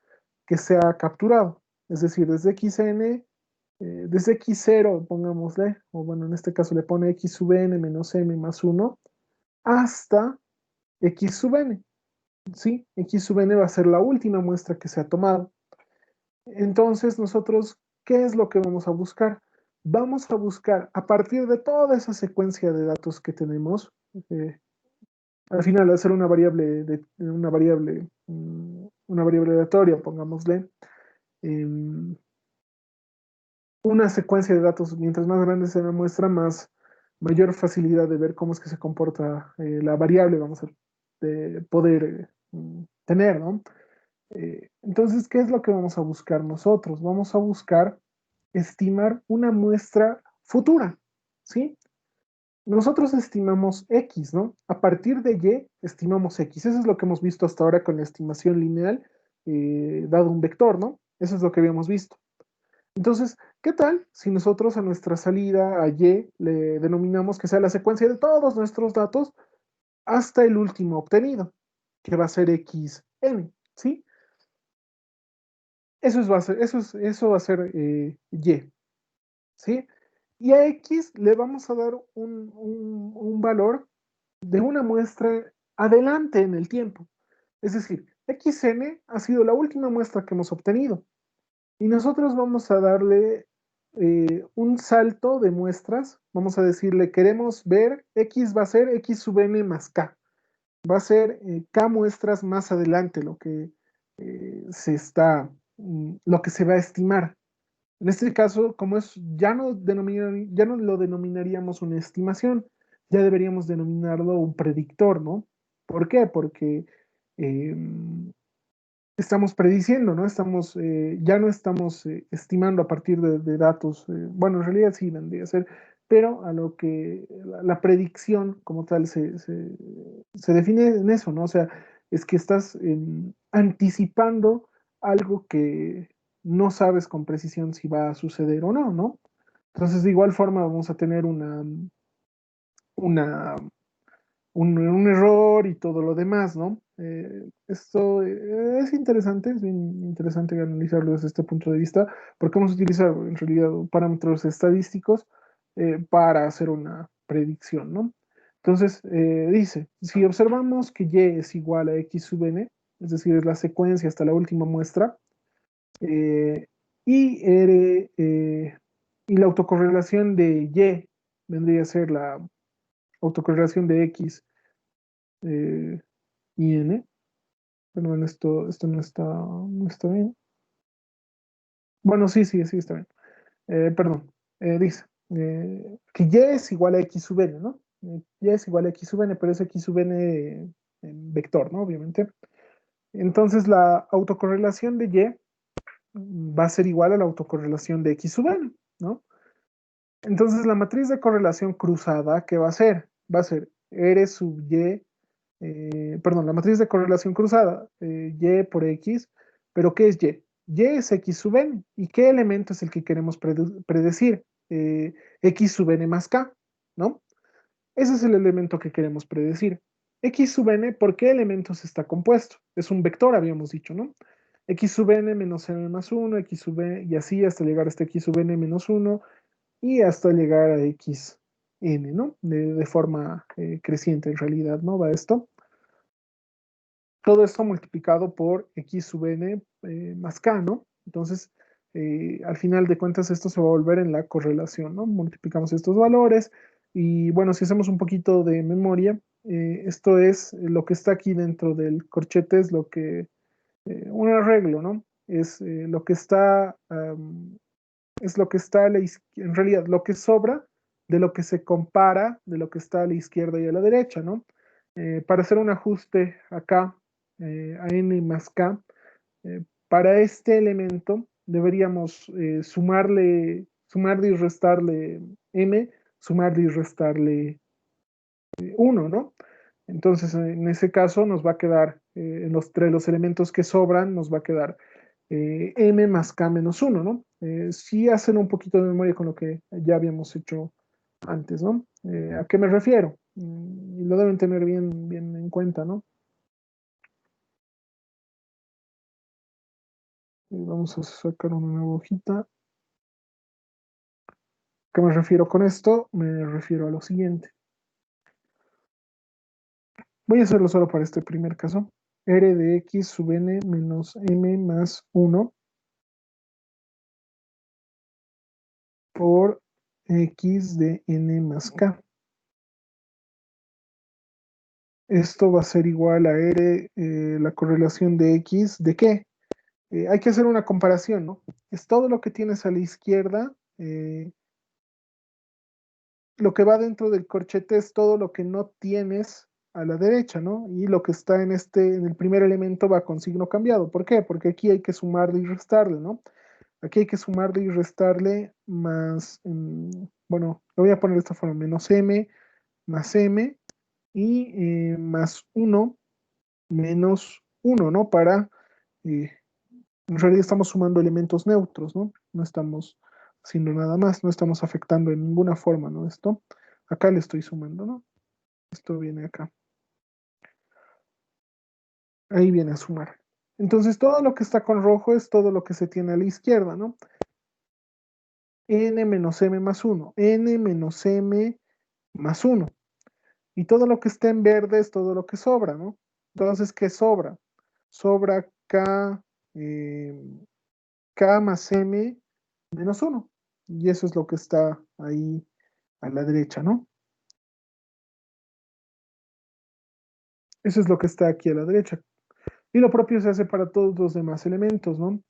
que se ha capturado. Es decir, desde xn, desde x0, pongámosle, o bueno, en este caso le pone x sub n menos m más 1, hasta x sub n. ¿Sí? X sub n va a ser la última muestra que se ha tomado. Entonces, nosotros, ¿qué es lo que vamos a buscar? Vamos a buscar, a partir de toda esa secuencia de datos que tenemos, al final hacer una variable aleatoria, pongámosle, em, una secuencia de datos, mientras más grande sea la muestra, mayor facilidad de ver cómo es que se comporta la variable, vamos a poder tener, ¿no? Entonces, ¿qué es lo que vamos a buscar nosotros? Vamos a buscar estimar una muestra futura, ¿sí? Nosotros estimamos X, ¿no? A partir de Y, estimamos X. Eso es lo que hemos visto hasta ahora con la estimación lineal, dado un vector, ¿no? Eso es lo que habíamos visto. Entonces, ¿qué tal si nosotros a nuestra salida a Y le denominamos que sea la secuencia de todos nuestros datos hasta el último obtenido, que va a ser XN, ¿sí? Eso va a ser Y, ¿sí? Y a X le vamos a dar un valor de una muestra adelante en el tiempo. Es decir, XN ha sido la última muestra que hemos obtenido. Y nosotros vamos a darle un salto de muestras. Vamos a decirle, queremos ver, X va a ser X sub n más K. Va a ser K muestras más adelante lo que se va a estimar. En este caso, como es, ya no lo denominaríamos una estimación, ya deberíamos denominarlo un predictor, ¿no? ¿Por qué? Porque eh, estamos prediciendo, ¿no? Ya no estamos estimando a partir de datos, bueno, en realidad sí vendría a ser, pero a lo que la predicción como tal se define en eso, ¿no? O sea, es que estás anticipando algo que no sabes con precisión si va a suceder o no, ¿no? Entonces, de igual forma, vamos a tener una un error y todo lo demás, ¿no? Esto es interesante, es bien interesante analizarlo desde este punto de vista, porque vamos a utilizar en realidad parámetros estadísticos para hacer una predicción, ¿no? Entonces, dice, si observamos que y es igual a x sub n, es decir, es la secuencia hasta la última muestra, eh, y, y la autocorrelación de y vendría a ser la autocorrelación de x eh, y n. Perdón, esto no está bien. Bueno, sí, está bien. Perdón, dice que y es igual a x sub n, ¿no? Y es igual a x sub n, pero es x sub n en vector, ¿no? Obviamente. Entonces la autocorrelación de y va a ser igual a la autocorrelación de x sub n, ¿no? Entonces la matriz de correlación cruzada, ¿qué va a ser? Va a ser R sub y, perdón, la matriz de correlación cruzada, y por x, pero ¿qué es y? Y es x sub n. ¿Y qué elemento es el que queremos predecir? X sub n más k, ¿no? Ese es el elemento que queremos predecir. X sub n, ¿por qué elementos está compuesto? Es un vector, habíamos dicho, ¿no? X sub n menos n más 1, x sub n, y así hasta llegar hasta x sub n menos 1, y hasta llegar a xn, ¿no? De forma creciente en realidad, ¿no? Va esto. Todo esto multiplicado por x sub n más k, ¿no? Entonces, al final de cuentas, esto se va a volver en la correlación, ¿no? Multiplicamos estos valores y bueno, si hacemos un poquito de memoria, esto es lo que está aquí dentro del corchete, es un arreglo, ¿no? Lo que está, es lo que está a en realidad, lo que sobra de lo que se compara de lo que está a la izquierda y a la derecha, ¿no? Para hacer un ajuste acá a n más k, para este elemento deberíamos sumarle y restarle m, sumarle y restarle 1, ¿no? Entonces, en ese caso nos va a quedar, entre los elementos que sobran, nos va a quedar m más k menos 1, ¿no? Sí hacen un poquito de memoria con lo que ya habíamos hecho antes, ¿no? ¿A qué me refiero? Y lo deben tener bien, bien en cuenta, ¿no? Vamos a sacar una nueva hojita. ¿Qué me refiero con esto? Me refiero a lo siguiente. Voy a hacerlo solo para este primer caso. R de x sub n menos m más 1 por x de n más k. Esto va a ser igual a R, la correlación de X, ¿de qué? Hay que hacer una comparación, ¿no? Es todo lo que tienes a la izquierda, lo que va dentro del corchete es todo lo que no tienes a la derecha, ¿no? Y lo que está en el primer elemento va con signo cambiado. ¿Por qué? Porque aquí hay que sumarle y restarle, ¿no? Aquí hay que sumarle y restarle más, bueno, lo voy a poner de esta forma, menos m más m y más 1 menos 1, ¿no? Eh, en realidad estamos sumando elementos neutros, ¿no? No estamos haciendo nada más, no estamos afectando en ninguna forma, ¿no? Esto, acá le estoy sumando, ¿no? Esto viene acá. Ahí viene a sumar. Entonces, todo lo que está con rojo es todo lo que se tiene a la izquierda, ¿no? N menos M más 1, N menos M más 1. Y todo lo que está en verde es todo lo que sobra, ¿no? Entonces, ¿qué sobra? Sobra K, K más M menos 1. Y eso es lo que está ahí a la derecha, ¿no? Eso es lo que está aquí a la derecha. Y lo propio se hace para todos los demás elementos, ¿no?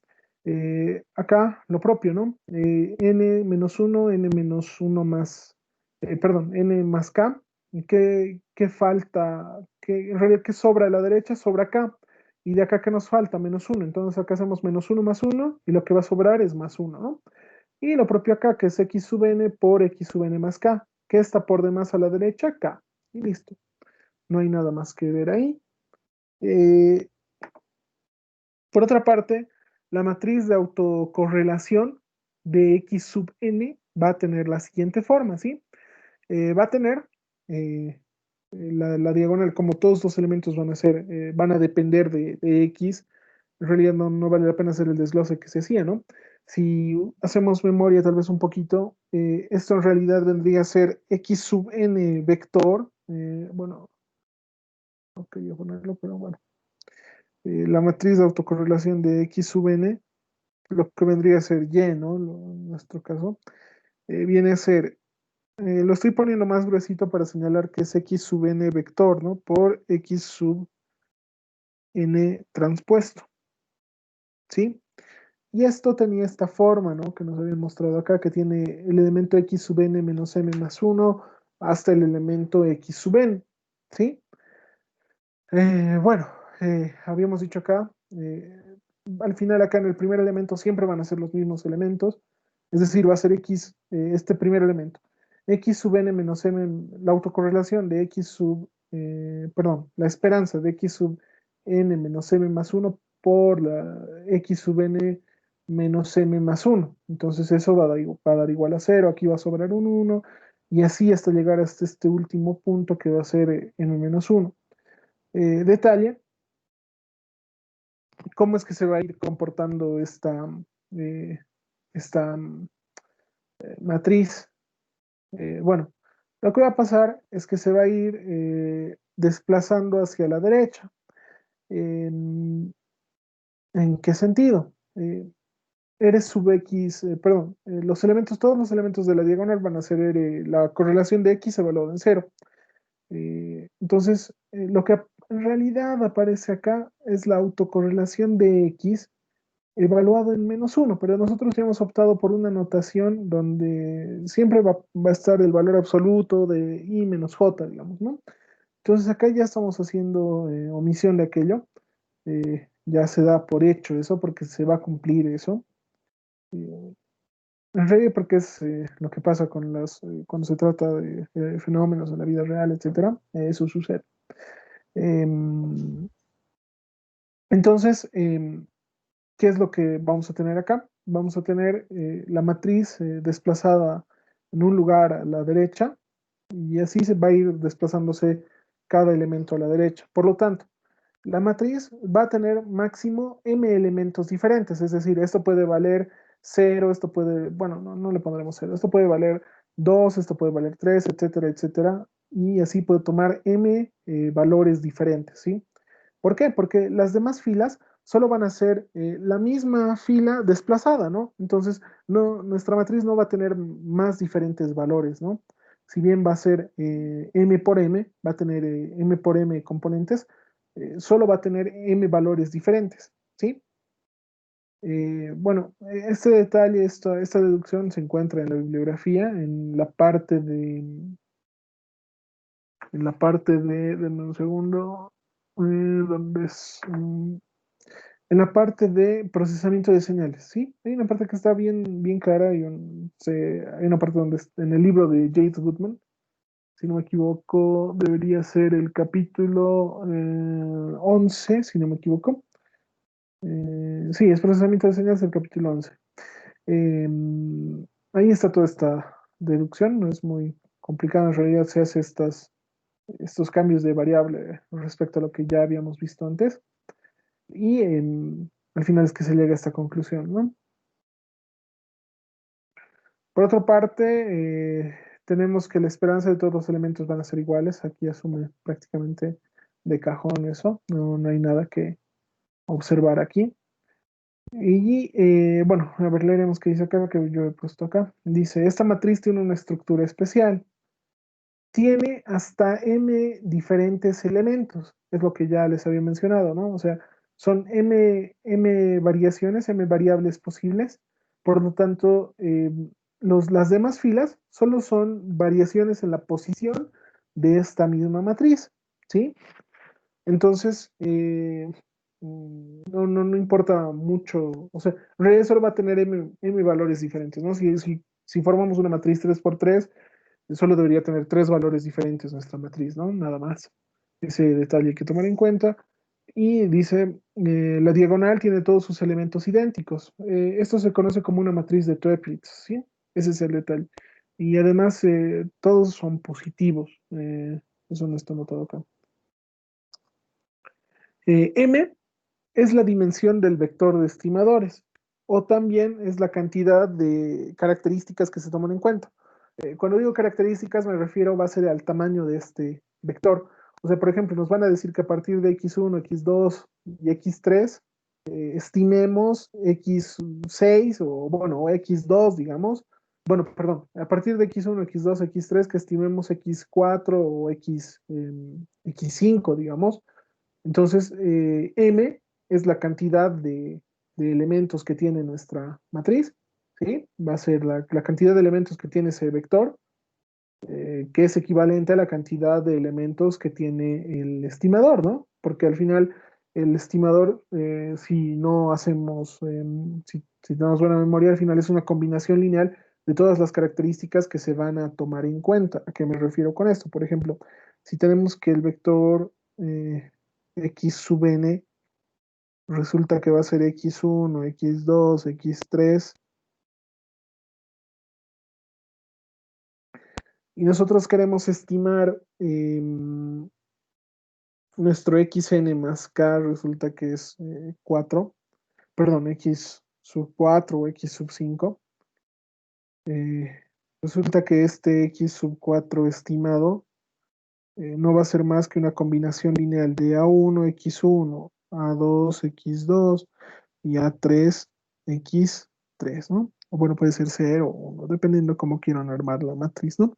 Acá lo propio, ¿no? N menos 1, N menos 1 más, perdón, N más K. ¿Y qué falta? En realidad, ¿qué sobra a la derecha? Sobra K. Y de acá, ¿qué nos falta? Menos 1. Entonces acá hacemos menos 1 más 1 y lo que va a sobrar es más 1, ¿no? Y lo propio acá, que es x sub n por x sub n más k. ¿Qué está por demás a la derecha? K. Y listo. No hay nada más que ver ahí. Eh, por otra parte, la matriz de autocorrelación de x sub n va a tener la siguiente forma, ¿sí? Va a tener la diagonal, como todos los elementos van a depender de x, en realidad no vale la pena hacer el desglose que se hacía, ¿no? Si hacemos memoria tal vez un poquito, esto en realidad vendría a ser x sub n vector, bueno, no quería ponerlo, pero bueno, la matriz de autocorrelación de x sub n, lo que vendría a ser y, ¿no? En nuestro caso, viene a ser, lo estoy poniendo más gruesito para señalar que es x sub n vector, ¿no? Por x sub n transpuesto, ¿sí? Y esto tenía esta forma, ¿no? Que nos habían mostrado acá, que tiene el elemento x sub n menos m más 1 hasta el elemento x sub n, ¿sí? Bueno, habíamos dicho acá, al final acá en el primer elemento siempre van a ser los mismos elementos, es decir, va a ser x, este primer elemento, x sub n menos m, la autocorrelación de x sub, perdón, la esperanza de x sub n menos m más 1 por la x sub n menos m más 1. Entonces eso va a dar igual a 0, aquí va a sobrar un 1, y así hasta llegar hasta este último punto que va a ser m menos 1. Detalle, cómo es que se va a ir comportando eh, esta matriz. Bueno, lo que va a pasar es que se va a ir desplazando hacia la derecha. ¿En qué sentido? R sub x, perdón, los elementos, todos los elementos de la diagonal van a ser la correlación de x evaluada en cero. Entonces, lo que en realidad aparece acá es la autocorrelación de x evaluado en menos uno, pero nosotros ya hemos optado por una notación donde siempre va a estar el valor absoluto de i menos j, digamos, ¿no? Entonces acá ya estamos haciendo omisión de aquello, ya se da por hecho eso porque se va a cumplir eso. Eh, en realidad porque es lo que pasa con cuando se trata de fenómenos en la vida real, etcétera, eso sucede. Em, entonces, ¿qué es lo que vamos a tener acá? Vamos a tener la matriz desplazada en un lugar a la derecha, Y así se va a ir desplazándose cada elemento a la derecha. Por lo tanto, la matriz va a tener máximo m elementos diferentes, es decir, esto puede valer 0, esto puede, bueno, no le pondremos 0, esto puede valer 2, esto puede valer 3, etcétera, etcétera, y así puede tomar m valores diferentes, ¿sí? ¿Por qué? Porque las demás filas solo van a ser la misma fila desplazada, ¿no? Entonces, no, nuestra matriz no va a tener más diferentes valores, ¿no? Si bien va a ser m por m, va a tener m por m componentes, solo va a tener m valores diferentes, ¿sí? Bueno, este detalle, esta deducción se encuentra en la bibliografía, denme un segundo, ¿dónde es? En la parte de procesamiento de señales, ¿sí? Hay una parte que está bien clara y hay una parte donde en el libro de Jade Goodman, si no me equivoco, debería ser el capítulo 11, si no me equivoco. Sí, es procesamiento de señales el capítulo 11. Eh, Ahí está toda esta deducción, no es muy complicada, en realidad se hace estos cambios de variable respecto a lo que ya habíamos visto antes y al final es que se llega a esta conclusión, ¿no? Por otra parte, tenemos que la esperanza de todos los elementos van a ser iguales, aquí asume prácticamente de cajón eso, no hay nada que observar aquí. Y bueno, a ver, leeremos qué dice acá, que yo he puesto acá. Dice, esta matriz tiene una estructura especial. Tiene hasta m diferentes elementos, es lo que ya les había mencionado, ¿no? O sea, son m variaciones, m variables posibles, por lo tanto, las demás filas solo son variaciones en la posición de esta misma matriz, ¿sí? Entonces, no importa mucho, o sea, en realidad solo va a tener m valores diferentes, ¿no? Si formamos una matriz 3 por 3 solo debería tener 3 valores diferentes nuestra matriz, ¿no? Nada más. Ese detalle hay que tomar en cuenta. Y dice, la diagonal tiene todos sus elementos idénticos. Esto se conoce como una matriz de Toeplitz, ¿sí? Ese es el detalle. Y además, todos son positivos. Eso no está notado acá. M es la dimensión del vector de estimadores, o también es la cantidad de características que se toman en cuenta. Cuando digo características me refiero a base al tamaño de este vector. O sea, por ejemplo, nos van a decir que a partir de x1, x2 y x3 estimemos x6 o bueno, o x2, digamos. Bueno, perdón, a partir de x1, x2, x3 que estimemos x4 o x5, digamos. Entonces, M es la cantidad de elementos que tiene nuestra matriz, ¿sí? Va a ser la cantidad de elementos que tiene ese vector, que es equivalente a la cantidad de elementos que tiene el estimador, ¿no? Porque al final el estimador, si no hacemos, si tenemos buena memoria, al final es una combinación lineal de todas las características que se van a tomar en cuenta. ¿A qué me refiero con esto? Por ejemplo, si tenemos que el vector x sub n resulta que va a ser x1, x2, x3, y nosotros queremos estimar nuestro xn más k, resulta que es 4, perdón, x sub 4 o x sub 5. eh, Resulta que este x sub 4 estimado no va a ser más que una combinación lineal de a1, x1, a2, x2 y a3, x3, ¿no? O bueno, puede ser 0 o 1, dependiendo cómo quieran armar la matriz, ¿no?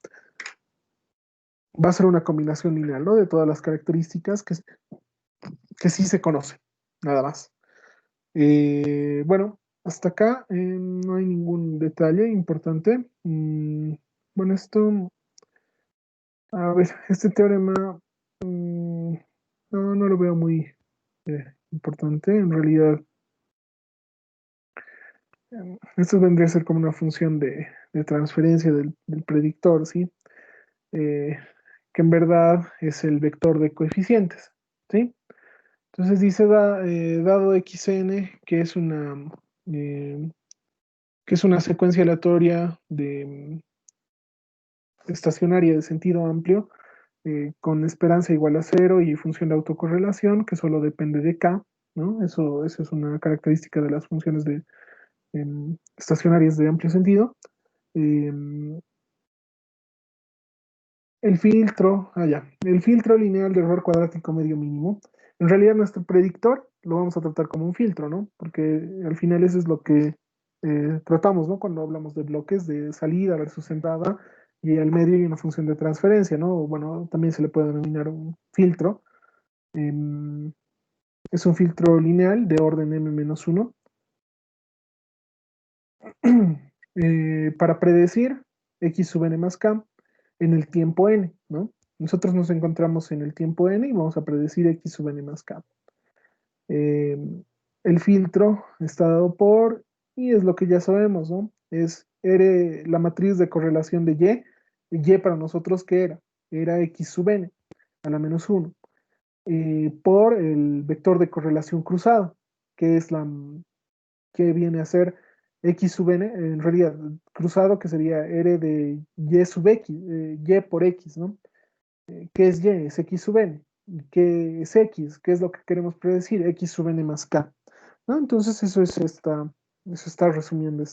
Va a ser una combinación lineal, ¿no? De todas las características que sí se conocen, nada más. Bueno, hasta acá no hay ningún detalle importante. Bueno, a ver, este teorema no lo veo muy importante. En realidad, esto vendría a ser como una función de transferencia del predictor, ¿sí? Eh, que en verdad es el vector de coeficientes, ¿sí? Entonces dice, dado xn, eh, que es una secuencia aleatoria estacionaria de sentido amplio, con esperanza igual a cero y función de autocorrelación, que solo depende de K, ¿no? Eso es una característica de las funciones estacionarias de amplio sentido. Em, el filtro lineal de error cuadrático medio mínimo. En realidad nuestro predictor lo vamos a tratar como un filtro, ¿no? Porque al final eso es lo que tratamos, ¿no? Cuando hablamos de bloques de salida versus entrada y al medio hay una función de transferencia, ¿no? Bueno, también se le puede denominar un filtro. Em, es un filtro lineal de orden m-1 para predecir x sub n más k en el tiempo n, ¿no? Nosotros nos encontramos en el tiempo n y vamos a predecir x sub n más k. Eh, el filtro está dado por, y es lo que ya sabemos, ¿no? Es R, la matriz de correlación de y para nosotros, ¿qué era? Era x sub n a la menos 1, por el vector de correlación cruzado, que es que viene a ser x sub n, en realidad cruzado, que sería r de y sub x, y por x, ¿no? ¿Qué es y? Es x sub n. ¿Y qué es x? ¿Qué es lo que queremos predecir? X sub n más k, ¿no? Entonces eso está resumiendo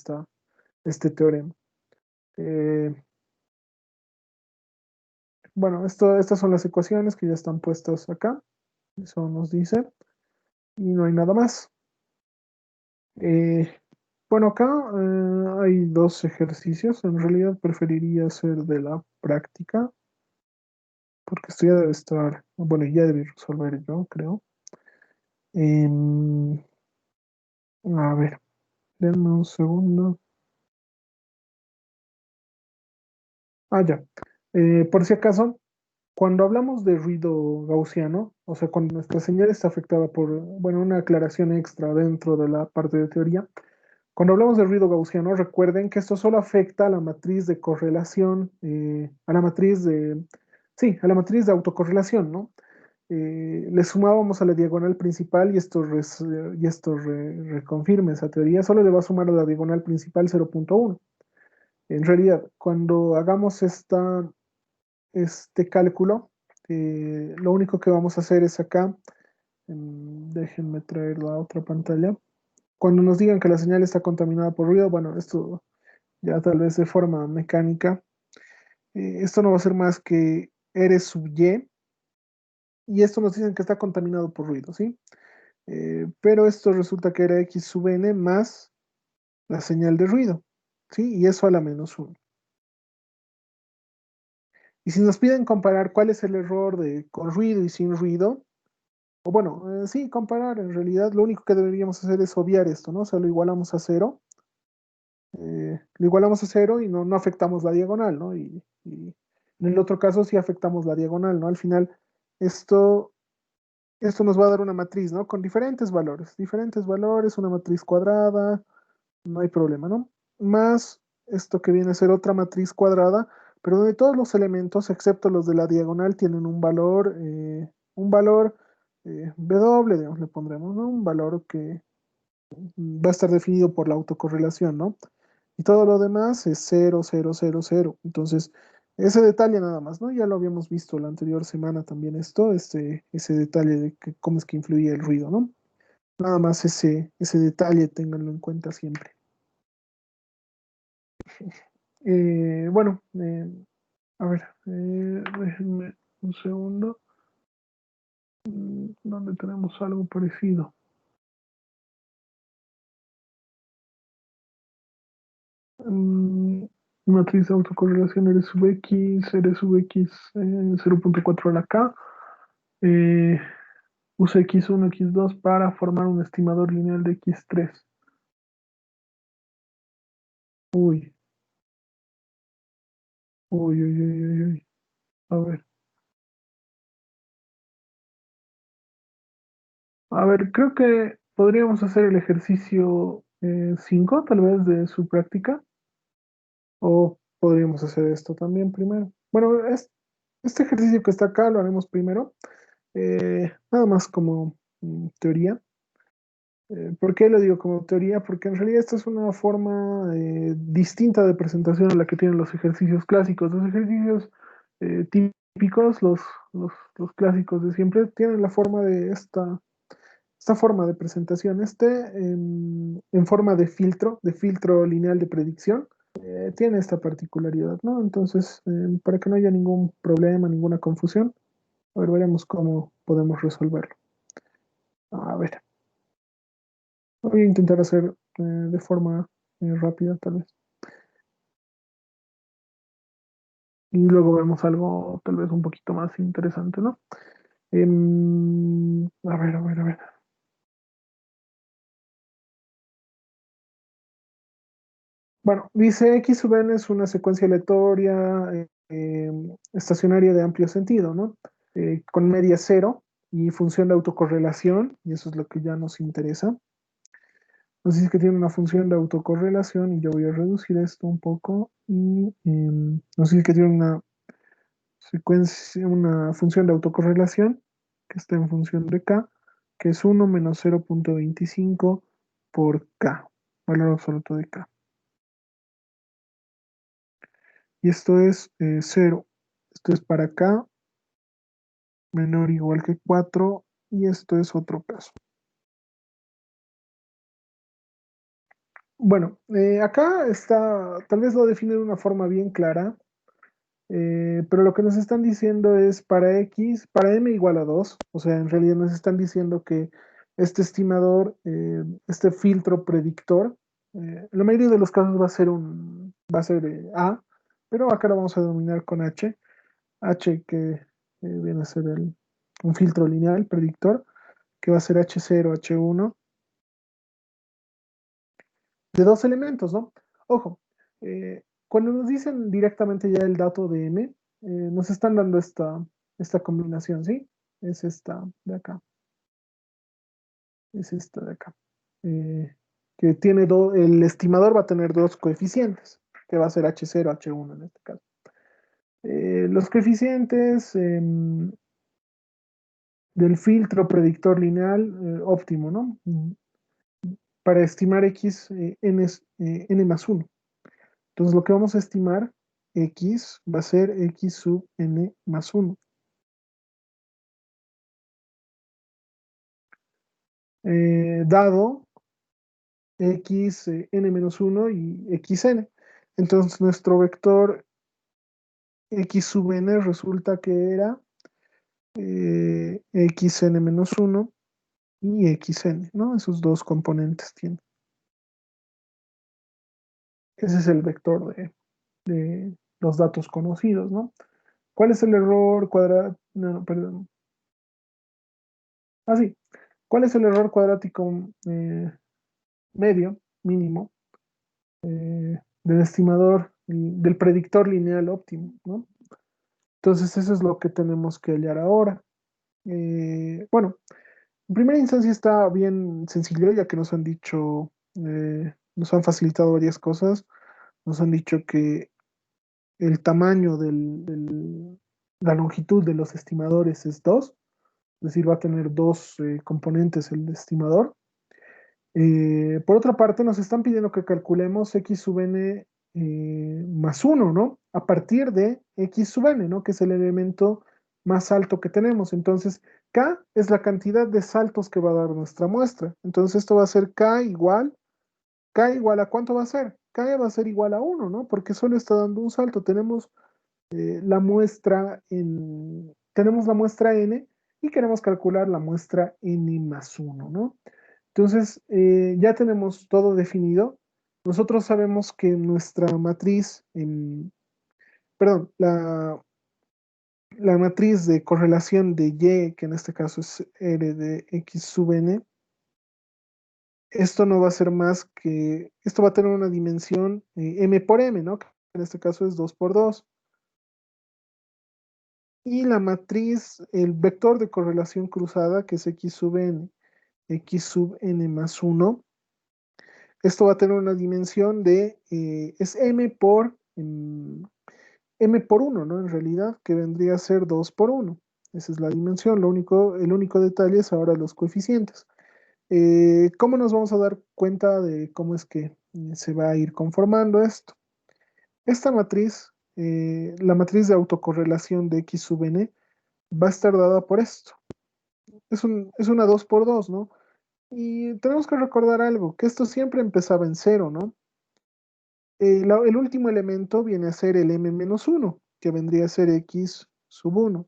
este teorema. Eh, bueno, estas son las ecuaciones que ya están puestas acá. Eso nos dice. Y no hay nada más. Eh, bueno, acá hay dos ejercicios. En realidad preferiría hacer de la práctica, porque esto ya debe estar, bueno, ya debe resolver yo, creo. Em, a ver, denme un segundo. Ya. Por si acaso, cuando hablamos de ruido gaussiano, o sea, cuando nuestra señal está afectada por, bueno, una aclaración extra dentro de la parte de teoría, cuando hablamos de ruido gaussiano, recuerden que esto solo afecta a la matriz de correlación, sí, a la matriz de autocorrelación, ¿no? Le sumábamos a la diagonal principal y reconfirma esa teoría, solo le va a sumar a la diagonal principal 0,1. En realidad, cuando hagamos este cálculo, lo único que vamos a hacer es acá, déjenme traer la otra pantalla. Cuando nos digan que la señal está contaminada por ruido, bueno, esto ya tal vez de forma mecánica, esto no va a ser más que R sub y esto nos dicen que está contaminado por ruido, ¿sí? Pero esto resulta que era X sub n más la señal de ruido, ¿sí? Y eso a la menos 1. Y si nos piden comparar cuál es el error de con ruido y sin ruido, o bueno, sí, comparar, en realidad lo único que deberíamos hacer es obviar esto, ¿no? O sea, lo igualamos a cero y no afectamos la diagonal, ¿no? Y en el otro caso sí afectamos la diagonal, ¿no? Al final, esto, esto nos va a dar una matriz, ¿no? Con diferentes valores, una matriz cuadrada, no hay problema, ¿no? Más esto que viene a ser otra matriz cuadrada, pero donde todos los elementos, excepto los de la diagonal, tienen un valor W, digamos, le pondremos, ¿no? Un valor que va a estar definido por la autocorrelación, ¿no? Y todo lo demás es cero, cero, cero, cero. Entonces, ese detalle nada más, ¿no? Ya lo habíamos visto la anterior semana también ese detalle de cómo es que influye el ruido, ¿no? Nada más ese detalle, ténganlo en cuenta siempre. Bueno, a ver, déjenme un segundo. ¿Dónde tenemos algo parecido? Mm, matriz de autocorrelación R sub X 0,4 a la K. Eh, usa X1, X2 para formar un estimador lineal de X3. Uy, uy. A ver. A ver, creo que podríamos hacer el ejercicio 5, tal vez, de su práctica. O podríamos hacer esto también primero. Bueno, este ejercicio que está acá lo haremos primero. Nada más como teoría. ¿Por qué lo digo como teoría? Porque en realidad esta es una forma distinta de presentación a la que tienen los ejercicios clásicos. Los ejercicios típicos, los clásicos de siempre, tienen la forma de esta forma de presentación. En forma de filtro lineal de predicción, tiene esta particularidad, ¿no? Entonces, para que no haya ningún problema, ninguna confusión, a ver, veremos cómo podemos resolverlo. A ver. Voy a intentar hacer de forma rápida, tal vez. Y luego vemos algo tal vez un poquito más interesante, ¿no? A ver, a ver, a ver. Bueno, dice X sub n es una secuencia aleatoria estacionaria de amplio sentido, ¿no? Con media cero y función de autocorrelación, y eso es lo que ya nos interesa. Nos dice que tiene una función de autocorrelación, y yo voy a reducir esto un poco, y nos dice que tiene una función de autocorrelación que está en función de k, que es 1 menos 0,25 por k, valor absoluto de k. Y esto es 0. Esto es para k menor o igual que 4, y esto es otro caso. Bueno, acá está, tal vez lo define de una forma bien clara, pero lo que nos están diciendo es para x, para m igual a 2, o sea, en realidad nos están diciendo que este estimador, este filtro predictor, en la mayoría de los casos va a ser A, pero acá lo vamos a denominar con H que viene a ser un filtro lineal predictor, que va a ser H0, H1, de dos elementos, ¿no? Ojo, cuando nos dicen directamente ya el dato de M, nos están dando esta combinación, ¿sí? Es esta de acá, es esta de acá. Eh, que tiene el estimador va a tener dos coeficientes, que va a ser H0, H1 en este caso. Los coeficientes del filtro predictor lineal óptimo, ¿no? Para estimar X, n más 1. Entonces lo que vamos a estimar, X, va a ser X sub n más 1. Dado X, n menos 1 y xn. Entonces nuestro vector X sub n resulta que era xn menos 1 y xn, ¿no? Esos dos componentes tienen. Ese es el vector de los datos conocidos, ¿no? ¿Cuál es el error cuadrado? No, perdón. Ah, sí. ¿Cuál es el error cuadrático medio, mínimo, del estimador, del predictor lineal óptimo, ¿no? Entonces, eso es lo que tenemos que hallar ahora. Bueno, en primera instancia está bien sencillo, ya que nos han facilitado varias cosas. Nos han dicho que el tamaño la longitud de los estimadores es 2, es decir, va a tener dos componentes el estimador. Por otra parte, nos están pidiendo que calculemos x sub n más 1, ¿no? A partir de x sub n, ¿no? Que es el elemento más alto que tenemos. Entonces, k es la cantidad de saltos que va a dar nuestra muestra. Entonces, esto va a ser k igual a ¿cuánto va a ser? K va a ser igual a 1, ¿no? Porque solo está dando un salto. Tenemos la muestra n y queremos calcular la muestra n más 1, ¿no? Entonces, ya tenemos todo definido. Nosotros sabemos que nuestra matriz, perdón, la matriz de correlación de Y, que en este caso es R de X sub n, esto no va a ser más que, esto va a tener una dimensión M por M, ¿no? Que en este caso es 2 por 2. Y la matriz, el vector de correlación cruzada, que es X sub n más 1, esto va a tener una dimensión es M por 1, ¿no? En realidad, que vendría a ser 2 por 1. Esa es la dimensión. El único detalle es ahora los coeficientes. ¿Cómo nos vamos a dar cuenta de cómo es que se va a ir conformando esto? Esta matriz, la matriz de autocorrelación de X sub n, va a estar dada por esto. Es una 2 por 2, ¿no? Y tenemos que recordar algo, que esto siempre empezaba en cero, ¿no? El último elemento viene a ser el m menos 1, que vendría a ser X sub 1.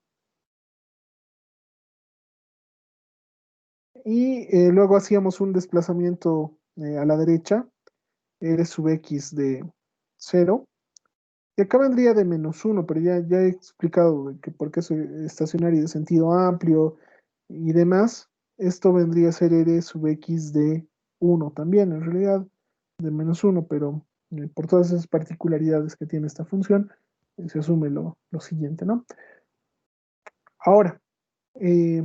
Y luego hacíamos un desplazamiento a la derecha, R sub X de 0. Y acá vendría de menos 1, pero ya he explicado de que por qué es estacionario de sentido amplio y demás. Esto vendría a ser R sub X de 1 también, en realidad, de menos 1, pero por todas esas particularidades que tiene esta función, se asume lo siguiente, ¿no? Ahora, eh,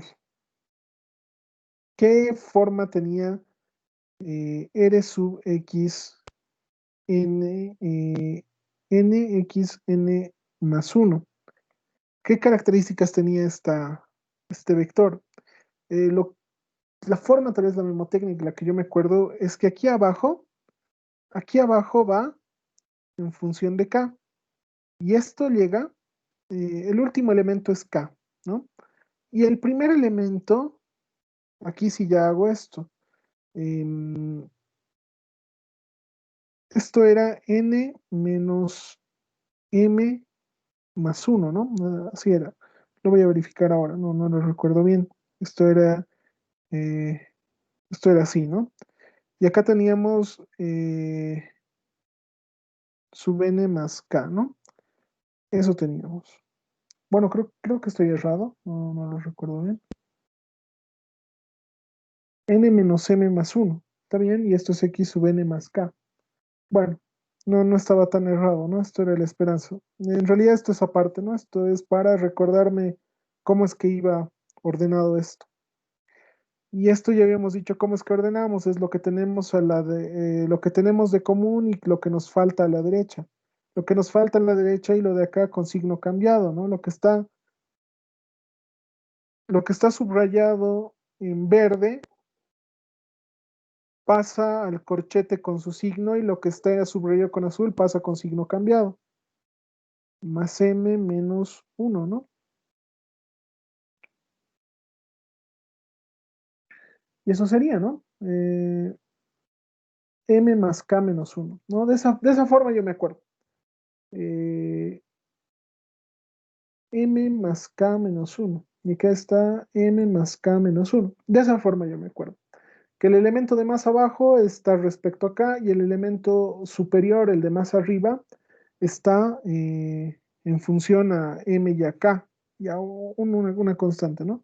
¿qué forma tenía R sub X n, nx n más 1? ¿Qué características tenía este vector? Eh, lo- la forma, tal vez la mnemotécnica, la que yo me acuerdo, es que aquí abajo va en función de k, y esto llega, el último elemento es k, ¿no? Y el primer elemento, aquí sí ya hago esto, em, esto era n menos m más 1, ¿no? Así era. Lo voy a verificar ahora, no lo recuerdo bien. Esto era, eh, esto era así, ¿no? Y acá teníamos sub n más k, ¿no? Eso teníamos. Bueno, creo que estoy errado, no lo recuerdo bien. N menos m más 1, ¿está bien? Y esto es x sub n más k. Bueno, no estaba tan errado, ¿no? Esto era la esperanza. En realidad esto es aparte, ¿no? Esto es para recordarme cómo es que iba ordenado esto. Y esto ya habíamos dicho cómo es que ordenamos, es lo que tenemos lo que tenemos de común y lo que nos falta a la derecha. Lo que nos falta a la derecha y lo de acá con signo cambiado, ¿no? Lo que está subrayado en verde pasa al corchete con su signo y lo que está subrayado con azul pasa con signo cambiado. Más m menos 1, ¿no? Y eso sería, ¿no? M más k menos 1, ¿no? De esa forma yo me acuerdo. Eh, m más k menos 1. Y acá está m más k menos 1. De esa forma yo me acuerdo. Que el elemento de más abajo está respecto acá y el elemento superior, el de más arriba, está en función a m y a k, y a una constante, ¿no?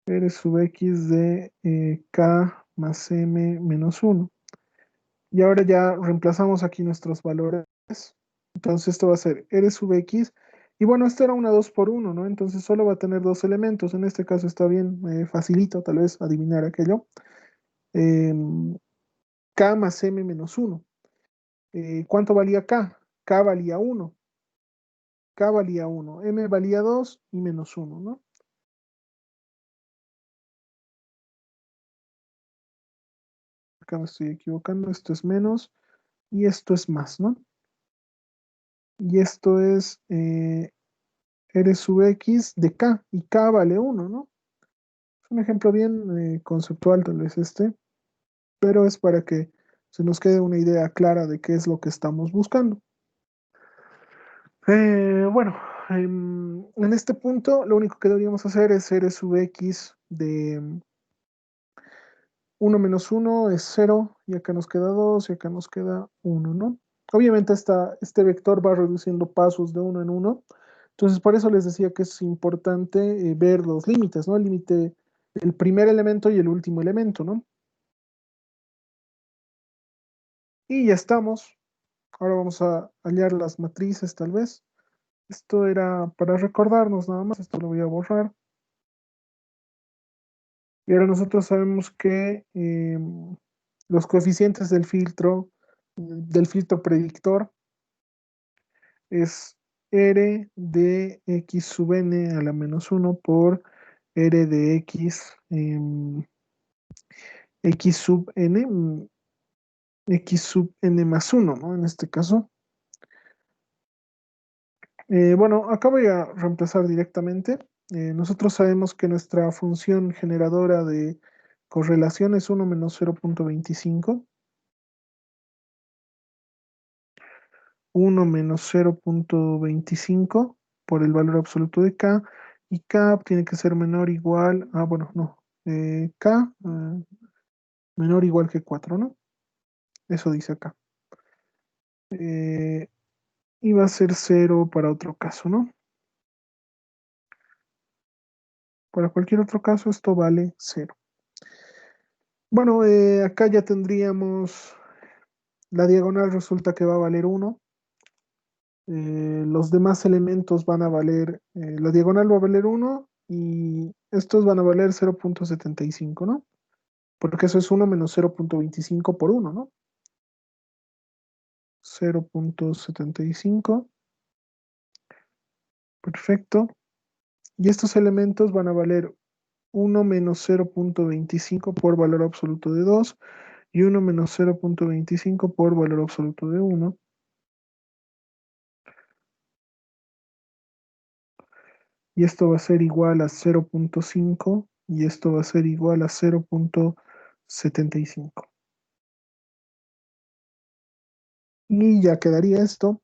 R sub x de k más m menos 1. Y ahora ya reemplazamos aquí nuestros valores. Entonces esto va a ser R sub x. Y bueno, esto era una 2 por 1, ¿no? Entonces solo va a tener dos elementos. En este caso está bien, facilito tal vez adivinar aquello. Em, K más M menos 1. ¿Cuánto valía K? K valía 1. K valía 1. M valía 2 y menos 1, ¿no? Acá me estoy equivocando. Esto es menos y esto es más, ¿no? Y esto es R sub X de K. Y K vale 1, ¿no? Es un ejemplo bien conceptual, tal vez este, pero es para que se nos quede una idea clara de qué es lo que estamos buscando. Bueno, en este punto lo único que deberíamos hacer es R sub X de 1 menos 1 es 0, y acá nos queda 2 y acá nos queda 1, ¿no? Obviamente este vector va reduciendo pasos de uno en uno, entonces por eso les decía que es importante ver los límites, ¿no? El límite, el primer elemento y el último elemento, ¿no? Y ya estamos. Ahora vamos a hallar las matrices, tal vez. Esto era para recordarnos nada más, esto lo voy a borrar. Y ahora nosotros sabemos que los coeficientes del filtro predictor, es R de X sub n a la menos 1 por R de X x sub n, x sub n más 1, ¿no? En este caso. Bueno, acá voy a reemplazar directamente. Nosotros sabemos que nuestra función generadora de correlación es 1 menos 0.25. 1 menos 0.25 por el valor absoluto de k, y k tiene que ser menor o igual a, bueno, no, k menor o igual que 4, ¿no? Eso dice acá. Eh, y va a ser 0 para otro caso, ¿no? Para cualquier otro caso esto vale 0. Bueno, acá ya tendríamos la diagonal, resulta que va a valer 1. Los demás elementos van a valer, la diagonal va a valer 1 y estos van a valer 0.75, ¿no? Porque eso es 1 menos 0.25 por 1, ¿no? 0.75, perfecto. Y estos elementos van a valer 1 menos 0.25 por valor absoluto de 2 y 1 menos 0.25 por valor absoluto de 1. Y esto va a ser igual a 0.5 y esto va a ser igual a 0.75. Y ya quedaría esto.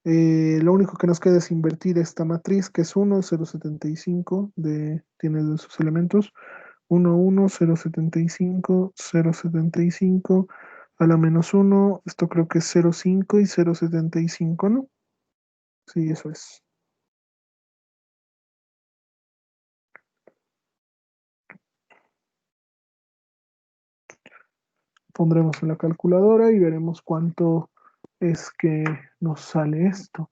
Lo único que nos queda es invertir esta matriz, que es 1, 0.75, tiene de sus elementos. 1, 1, 0.75, 0.75, a la menos 1, esto creo que es 0.5 y 0.75, ¿no? Sí, eso es. Pondremos en la calculadora y veremos cuánto es que nos sale esto.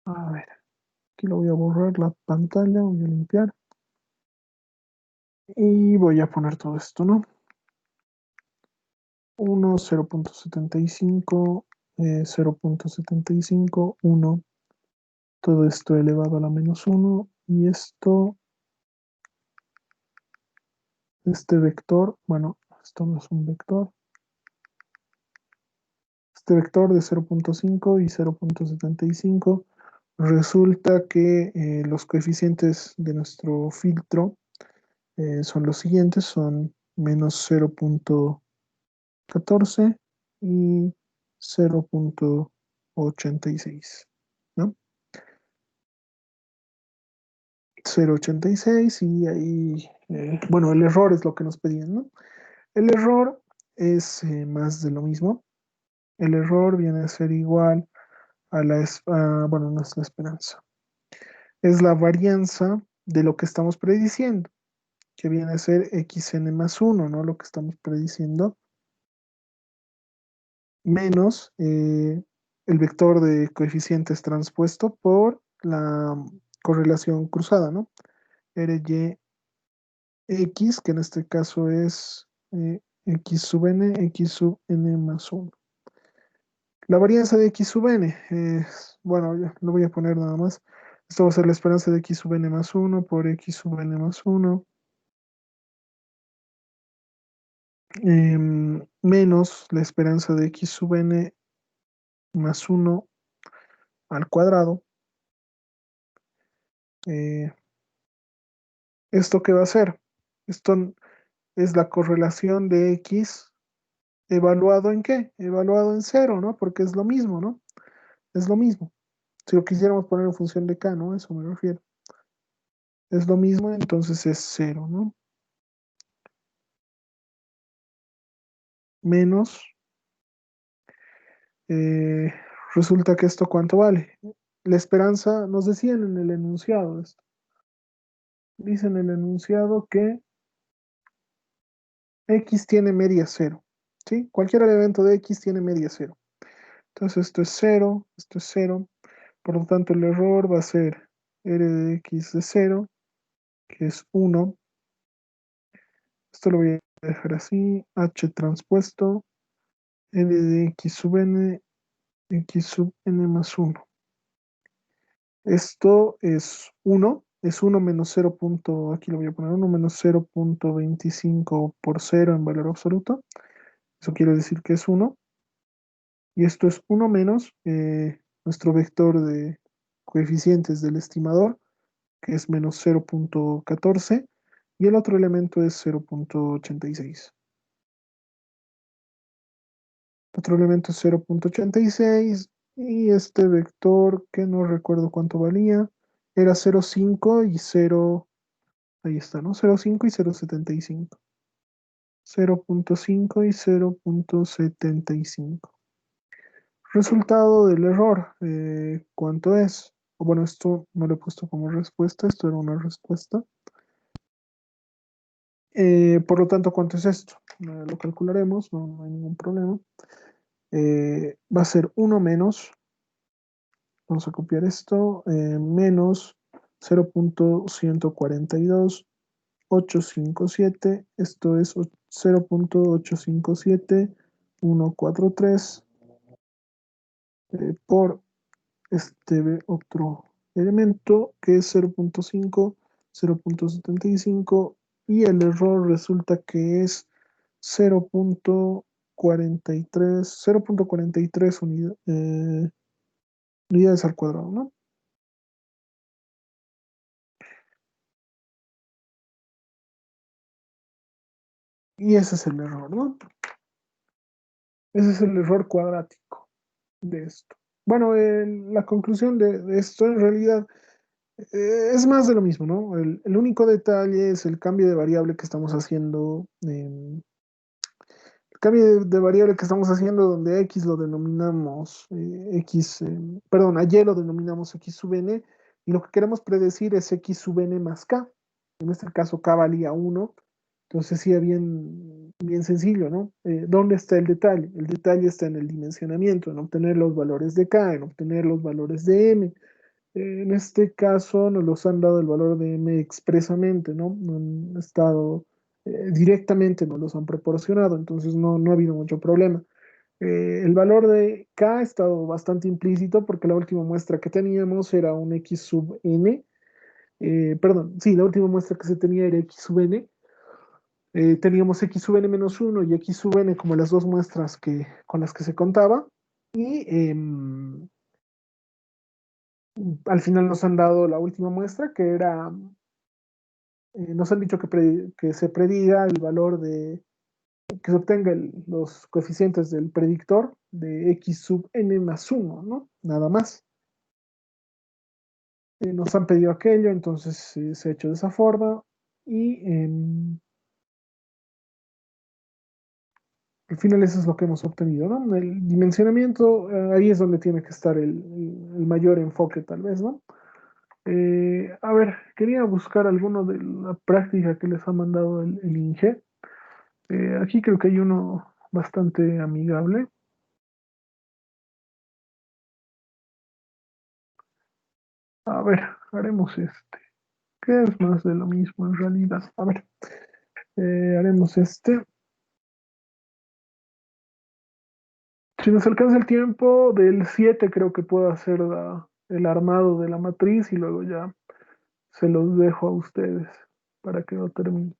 A ver, aquí lo voy a borrar la pantalla, voy a limpiar. Y voy a poner todo esto, ¿no? 1, 0.75, 0.75, 1, todo esto elevado a la menos 1, y esto, este vector, bueno, esto no es un vector, este vector de 0.5 y 0.75, resulta que los coeficientes de nuestro filtro son los siguientes, son menos 0.14 y 0.86, ¿no? 0.86 y ahí, bueno, el error es lo que nos pedían, ¿no? El error es más de lo mismo. El error viene a ser igual a bueno, no es la esperanza, es la varianza de lo que estamos prediciendo, que viene a ser xn más 1, ¿no? Lo que estamos prediciendo, menos el vector de coeficientes transpuesto por la correlación cruzada, ¿no? RY X, que en este caso es X sub n, X sub n más 1. La varianza de X sub n es, bueno, ya lo voy a poner nada más. Esto va a ser la esperanza de X sub n más 1 por X sub n más 1, menos la esperanza de X sub n más 1 al cuadrado. Eh, ¿Esto qué va a ser? Esto es la correlación de X evaluado en qué? Evaluado en cero, ¿no? Porque es lo mismo, ¿no? Es lo mismo. Si lo quisiéramos poner en función de k, ¿no? Eso me refiero. Es lo mismo, entonces es cero, ¿no? Menos, eh, resulta que esto ¿cuánto vale? La esperanza, nos decían en el enunciado esto. Dice en el enunciado que x tiene media cero, ¿sí? Cualquier elemento de x tiene media cero. Entonces esto es cero, por lo tanto el error va a ser r de x de cero, que es 1. Esto lo voy a dejar así, h transpuesto, n de x sub n, x sub n más 1. Esto es 1, es 1 menos 0. Aquí lo voy a poner 1 menos 0.25 por 0 en valor absoluto. Eso quiere decir que es 1. Y esto es 1 menos nuestro vector de coeficientes del estimador, que es menos 0.14. Y el otro elemento es 0.86. Otro elemento es 0.86 y este vector que no recuerdo cuánto valía, era 0.5 y 0, ahí está, ¿no? 0.5 y 0.75. 0.5 y 0.75. Resultado del error, ¿cuánto es? O bueno, esto no lo he puesto como respuesta, esto era una respuesta. Por lo tanto, ¿cuánto es esto? Lo calcularemos, no hay ningún problema. Va a ser 1 menos, vamos a copiar esto, menos 0.142857, esto es 0.857143 por este otro elemento que es 0.5, 0.75 y el error resulta que es 0.43 unidades al cuadrado, ¿no? Y ese es el error, ¿no? Ese es el error cuadrático de esto. Bueno, la conclusión de esto en realidad es más de lo mismo, ¿no? El único detalle es el cambio de variable que estamos haciendo. El cambio de variable que estamos haciendo donde x lo denominamos perdón, a y lo denominamos x sub n y lo que queremos predecir es x sub n más k. En este caso k valía 1, entonces sí, bien sencillo, ¿no? ¿Dónde está el detalle? El detalle está en el dimensionamiento, en obtener los valores de k, en obtener los valores de m. En este caso nos los han dado el valor de m expresamente, ¿no? No han estado directamente, nos los han proporcionado, entonces no ha habido mucho problema. El valor de k ha estado bastante implícito porque la última muestra que teníamos era un x sub n. Perdón, sí, la última muestra que se tenía era x sub n. Teníamos x sub n menos 1 y x sub n como las dos muestras con las que se contaba. Y al final nos han dado la última muestra que era, nos han dicho que se prediga el valor que se obtenga los coeficientes del predictor de x sub n más 1, ¿no? Nada más. Nos han pedido aquello, entonces se ha hecho de esa forma y al final eso es lo que hemos obtenido, ¿no? El dimensionamiento, ahí es donde tiene que estar el mayor enfoque tal vez, ¿no? A ver, quería buscar alguno de la práctica que les ha mandado el INGE. Aquí creo que hay uno bastante amigable. A ver, haremos este, que es más de lo mismo en realidad. A ver, haremos este. Si nos alcanza el tiempo, del 7 creo que puedo hacer el armado de la matriz y luego ya se los dejo a ustedes para que lo terminen.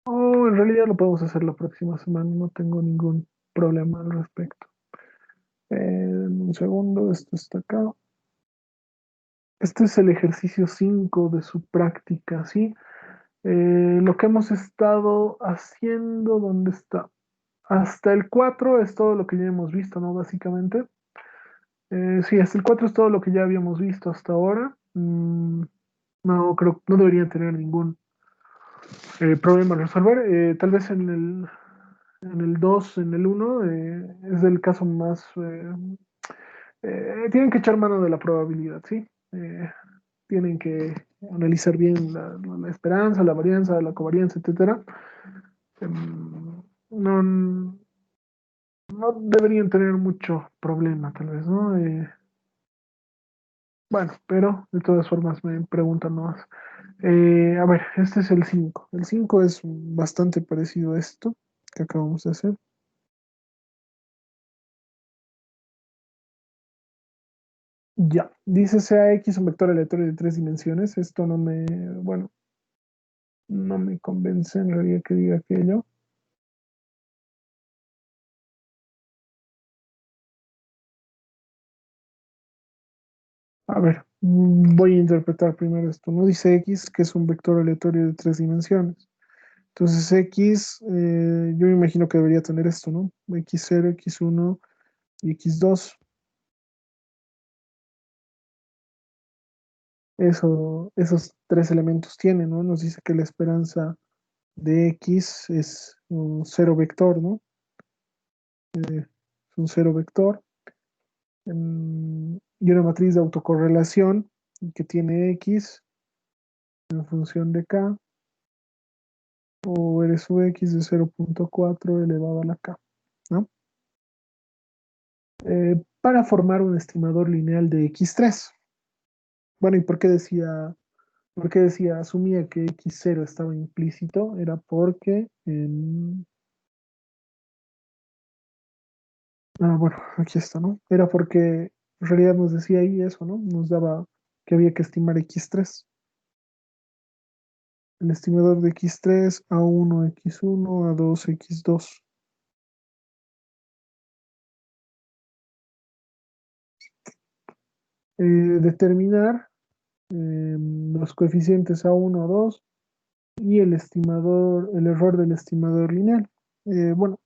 O en realidad lo podemos hacer la próxima semana, no tengo ningún problema al respecto. Un segundo, esto está acá. Este es el ejercicio 5 de su práctica, ¿sí? Lo que hemos estado haciendo, ¿dónde está? Hasta el 4 es todo lo que ya hemos visto, ¿no? Básicamente. Sí, hasta el 4 es todo lo que ya habíamos visto hasta ahora. No, creo, no deberían tener ningún problema a resolver. Tal vez en el 2 en el uno es el caso más... tienen que echar mano de la probabilidad, ¿sí? Tienen que analizar bien la esperanza, la varianza, la covarianza, etcétera. No, no deberían tener mucho problema, tal vez, ¿no? Bueno, pero de todas formas me preguntan más. A ver, este es el 5. El 5 es bastante parecido a esto que acabamos de hacer. Ya, dice sea X un vector aleatorio de tres dimensiones. Esto no me, bueno, no me convence en realidad que diga aquello. A ver, voy a interpretar primero esto. No dice X, que es un vector aleatorio de tres dimensiones. Entonces X, yo me imagino que debería tener esto, ¿no? X0, X1 y X2. Esos tres elementos tienen, ¿no? Nos dice que la esperanza de X es un cero vector, ¿no? Es un cero vector. Y una matriz de autocorrelación que tiene X en función de K o R sub X de 0,4 elevado a la K, ¿no? Para formar un estimador lineal de X3. Bueno, ¿y por qué decía, asumía que X0 estaba implícito? Era porque, bueno, aquí está, ¿no? Era porque en realidad nos decía ahí eso, ¿no? Nos daba que había que estimar X3. El estimador de X3, A1, X1, A2, X2. Determinar los coeficientes A1, A2 y el error del estimador lineal. Bueno,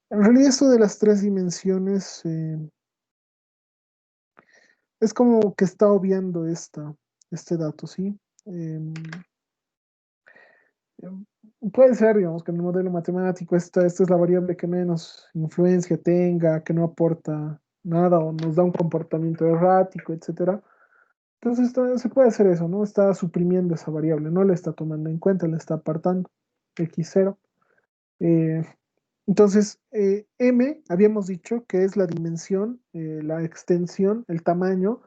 en realidad esto de las tres dimensiones es como que está obviando este dato, ¿sí? Em, em, Puede ser, digamos, que en el modelo matemático esta es la variable que menos influencia tenga, que no aporta nada o nos da un comportamiento errático, etcétera. Entonces se puede hacer eso, ¿no? Está suprimiendo esa variable, no la está tomando en cuenta, la está apartando, X0. Eh, entonces, M, habíamos dicho que es la dimensión, la extensión, el tamaño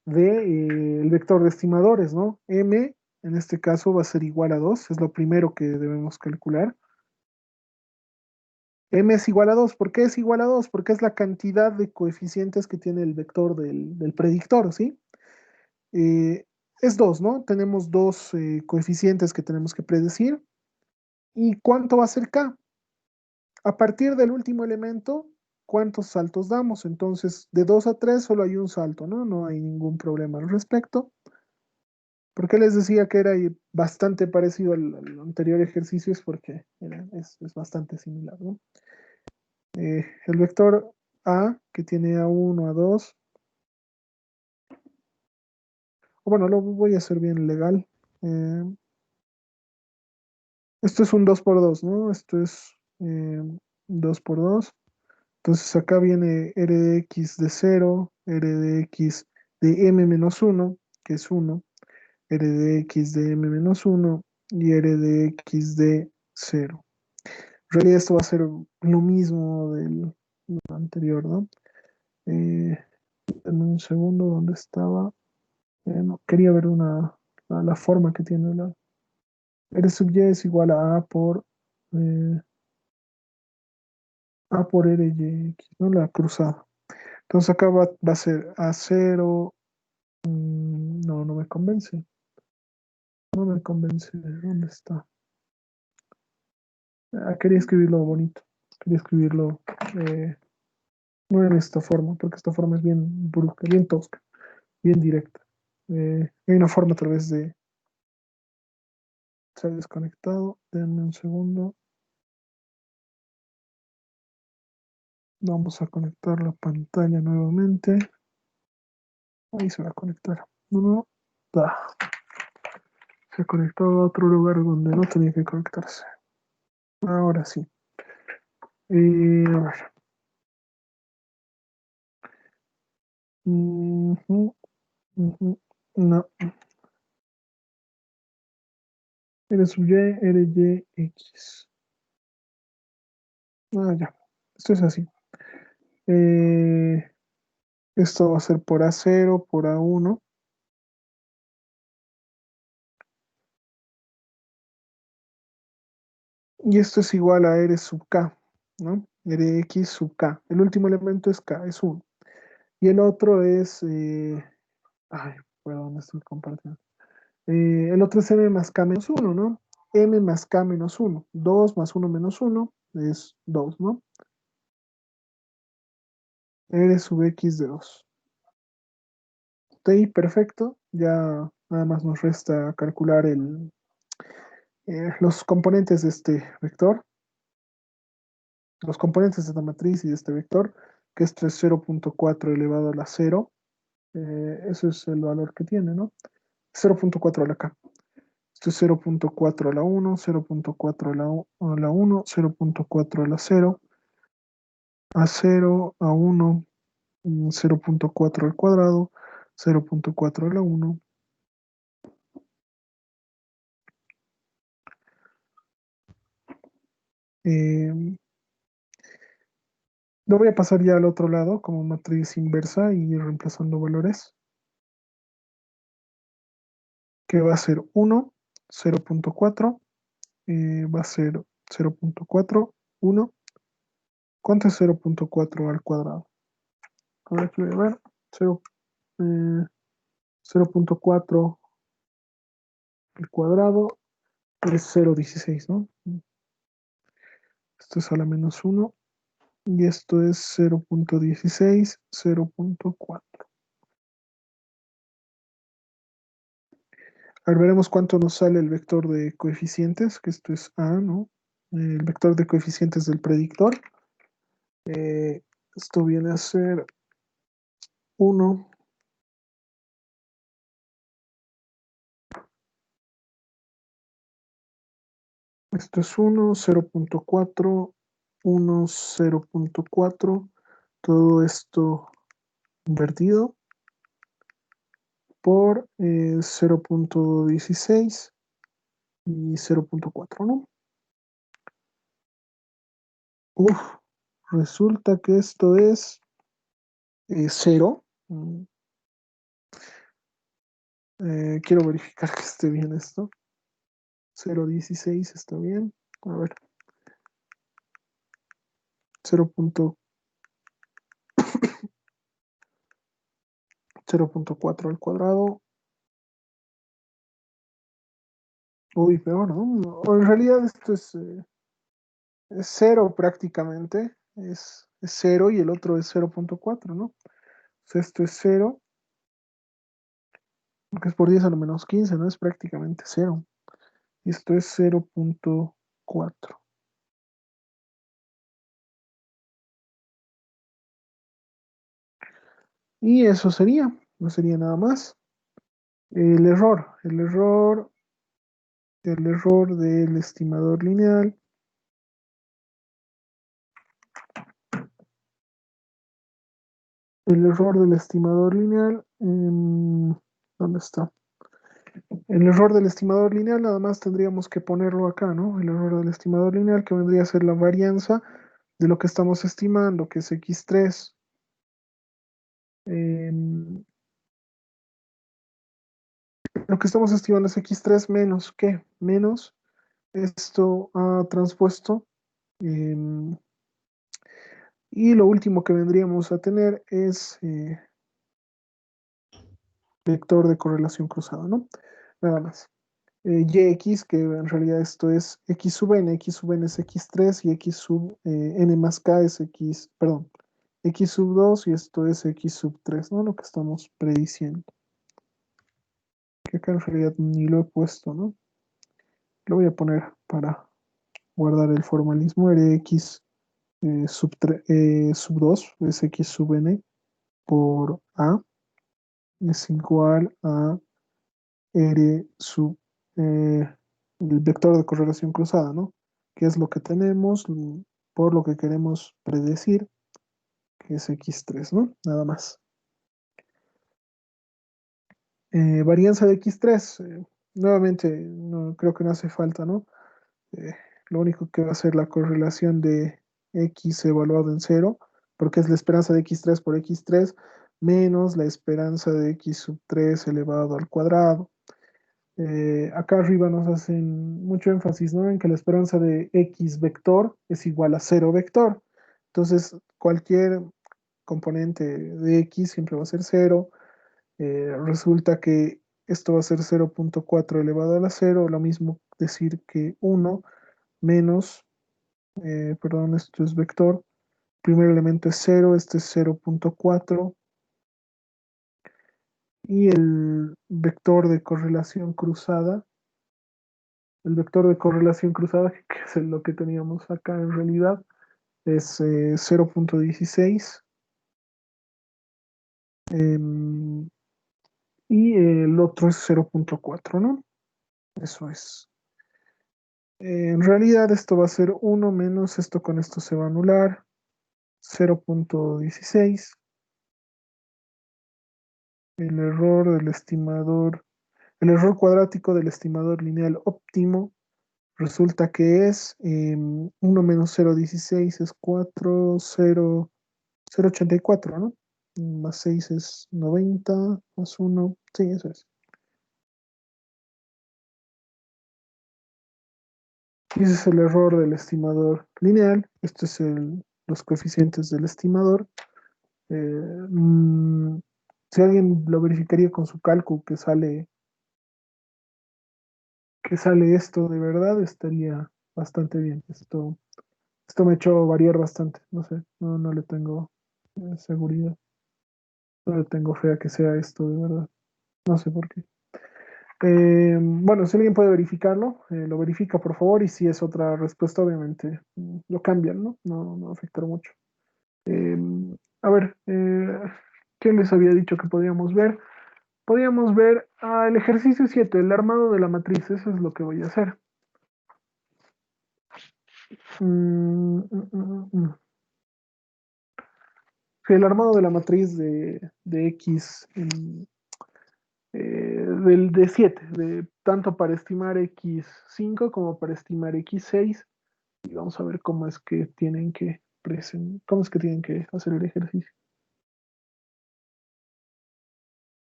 del vector de estimadores, ¿no? M, en este caso, va a ser igual a 2, es lo primero que debemos calcular. M es igual a 2. ¿Por qué es igual a 2? Porque es la cantidad de coeficientes que tiene el vector del predictor, ¿sí? Eh, es 2, ¿no? Tenemos dos coeficientes que tenemos que predecir. ¿Y cuánto va a ser K? A partir del último elemento, ¿cuántos saltos damos? Entonces, de 2 a 3 solo hay un salto, ¿no? No hay ningún problema al respecto. ¿Por qué les decía que era bastante parecido al anterior ejercicio? Es porque es bastante similar, ¿no? El vector A, que tiene A1, A2, bueno, lo voy a hacer bien legal. Eh, Esto es un 2 por 2, ¿no? Esto es 2 por 2. Entonces acá viene r de x de 0, r de x de m menos 1, que es 1, r de x de m menos 1 y r de x de 0. En realidad esto va a ser lo mismo del anterior, ¿no? En un segundo, ¿dónde estaba? No, quería ver la forma que tiene r sub y es igual a eh, a por r y x, ¿no? La cruzada. Entonces acá va a ser a 0. No, no me convence. No me convence. ¿Dónde está? Quería escribirlo bonito. Quería escribirlo eh, no en esta forma, porque esta forma es bien brusca, bien tosca, bien directa. Hay una forma tal vez de ser desconectado. Denme un segundo. Vamos a conectar la pantalla nuevamente. Ahí se va a conectar. No, no. Da. Se conectó a otro lugar donde no tenía que conectarse. Ahora sí. A ver. Ujú, ujú. No, R sub Y, R, Y, X. Ya. Esto es así. Eh, Esto va a ser por A0, por A1. Y esto es igual a R sub K, ¿no? Rx sub K. El último elemento es K, es 1. Y el otro es, ay, perdón, estoy compartiendo. El otro es m más k menos uno, ¿no? M más k menos uno. 2 más uno menos uno es 2, ¿no? R sub x de 2. Ok, perfecto. Ya nada más nos resta calcular los componentes de este vector, los componentes de esta matriz y de este vector, que esto es 0.4 elevado a la 0. Eso es el valor que tiene, ¿no? 0.4 a la k. Esto es 0.4 a la 1, 0.4 a la 1, 0.4 a la 0, a 0, a 1, 0.4 al cuadrado, 0.4 a la 1. Lo voy a pasar ya al otro lado como matriz inversa y ir reemplazando valores, que va a ser 1, 0.4, va a ser 0.4, 1. ¿Cuánto es 0.4 al cuadrado? Ahora aquí voy a ver. 0, 0.4 al cuadrado es 0.16, ¿no? Esto es a la menos 1 y esto es 0.16, 0.4. A ver, veremos cuánto nos sale el vector de coeficientes, que esto es A, ¿no? El vector de coeficientes del predictor. Esto viene a ser 1. Esto es 1, 0.4, 1, 0.4. Todo esto invertido por 0.16 y 0.4, ¿no? Uf, resulta que esto es 0. Quiero verificar que esté bien esto. 0.16 está bien. A ver, 0.4 al cuadrado. Uy, peor, ¿no? O en realidad esto es 0 prácticamente. Es 0 y el otro es 0.4, ¿no? O sea, esto es 0, porque es por 10 a la menos 15, ¿no? Es prácticamente 0. Y esto es 0.4. Y eso sería, no sería nada más. El error del estimador lineal. El error del estimador lineal. ¿Dónde está? El error del estimador lineal, nada más tendríamos que ponerlo acá, ¿no? El error del estimador lineal, que vendría a ser la varianza de lo que estamos estimando, que es x3. Lo que estamos estimando es x3 menos, ¿qué? Menos esto transpuesto. em, y lo último que vendríamos a tener es vector de correlación cruzada, ¿no? Nada más. Yx, que en realidad esto es x sub n es x3 y x sub n más k es x, perdón, x sub 2 y esto es x sub 3, ¿no? Lo que estamos prediciendo. Que acá en realidad ni lo he puesto, ¿no? Lo voy a poner para guardar el formalismo. Rx sub 2 es x sub n por a es igual a R sub el vector de correlación cruzada, ¿no? Que es lo que tenemos por lo que queremos predecir, que es x3, ¿no? Nada más. Varianza de x3, nuevamente, no, creo que no hace falta, ¿no? Eh, lo único que va a ser la correlación de x evaluado en 0, porque es la esperanza de x3 por x3 menos la esperanza de x sub 3 elevado al cuadrado. Acá arriba nos hacen mucho énfasis, ¿no? En que la esperanza de x vector es igual a 0 vector. Entonces, componente de x siempre va a ser 0. Resulta que esto va a ser 0.4 elevado a la 0, lo mismo decir que 1 menos, perdón, esto es vector, primer elemento es 0, este es 0.4, y el vector de correlación cruzada, que es lo que teníamos acá en realidad, es 0.16, y el otro es 0.4, ¿no? Eso es. En realidad esto va a ser 1 menos, esto con esto se va a anular, 0.16. El error del estimador, el error cuadrático del estimador lineal óptimo resulta que es 1 menos 0.16 es 4, 0, 0.84, ¿no? Más 6 es 90, más 1, sí, eso es. Y ese es el error del estimador lineal. Esto es los coeficientes del estimador. Eh, mm, si alguien lo verificaría con su cálculo que sale esto de verdad, estaría bastante bien. Esto me ha hecho variar bastante. No sé, no le tengo seguridad. No le tengo fe a que sea esto de verdad. No sé por qué. Bueno, si alguien puede verificarlo, lo verifica por favor. Y si es otra respuesta, obviamente lo cambian, ¿no? No afectará mucho. Eh, a ver, ¿qué les había dicho que podíamos ver? Podíamos ver el ejercicio 7, el armado de la matriz. Eso es lo que voy a hacer. Mm, mm, mm, mm. Sí, el armado de la matriz de X, del de 7, tanto para estimar X5 como para estimar X6. Y vamos a ver cómo es que tienen que cómo es que tienen que hacer el ejercicio.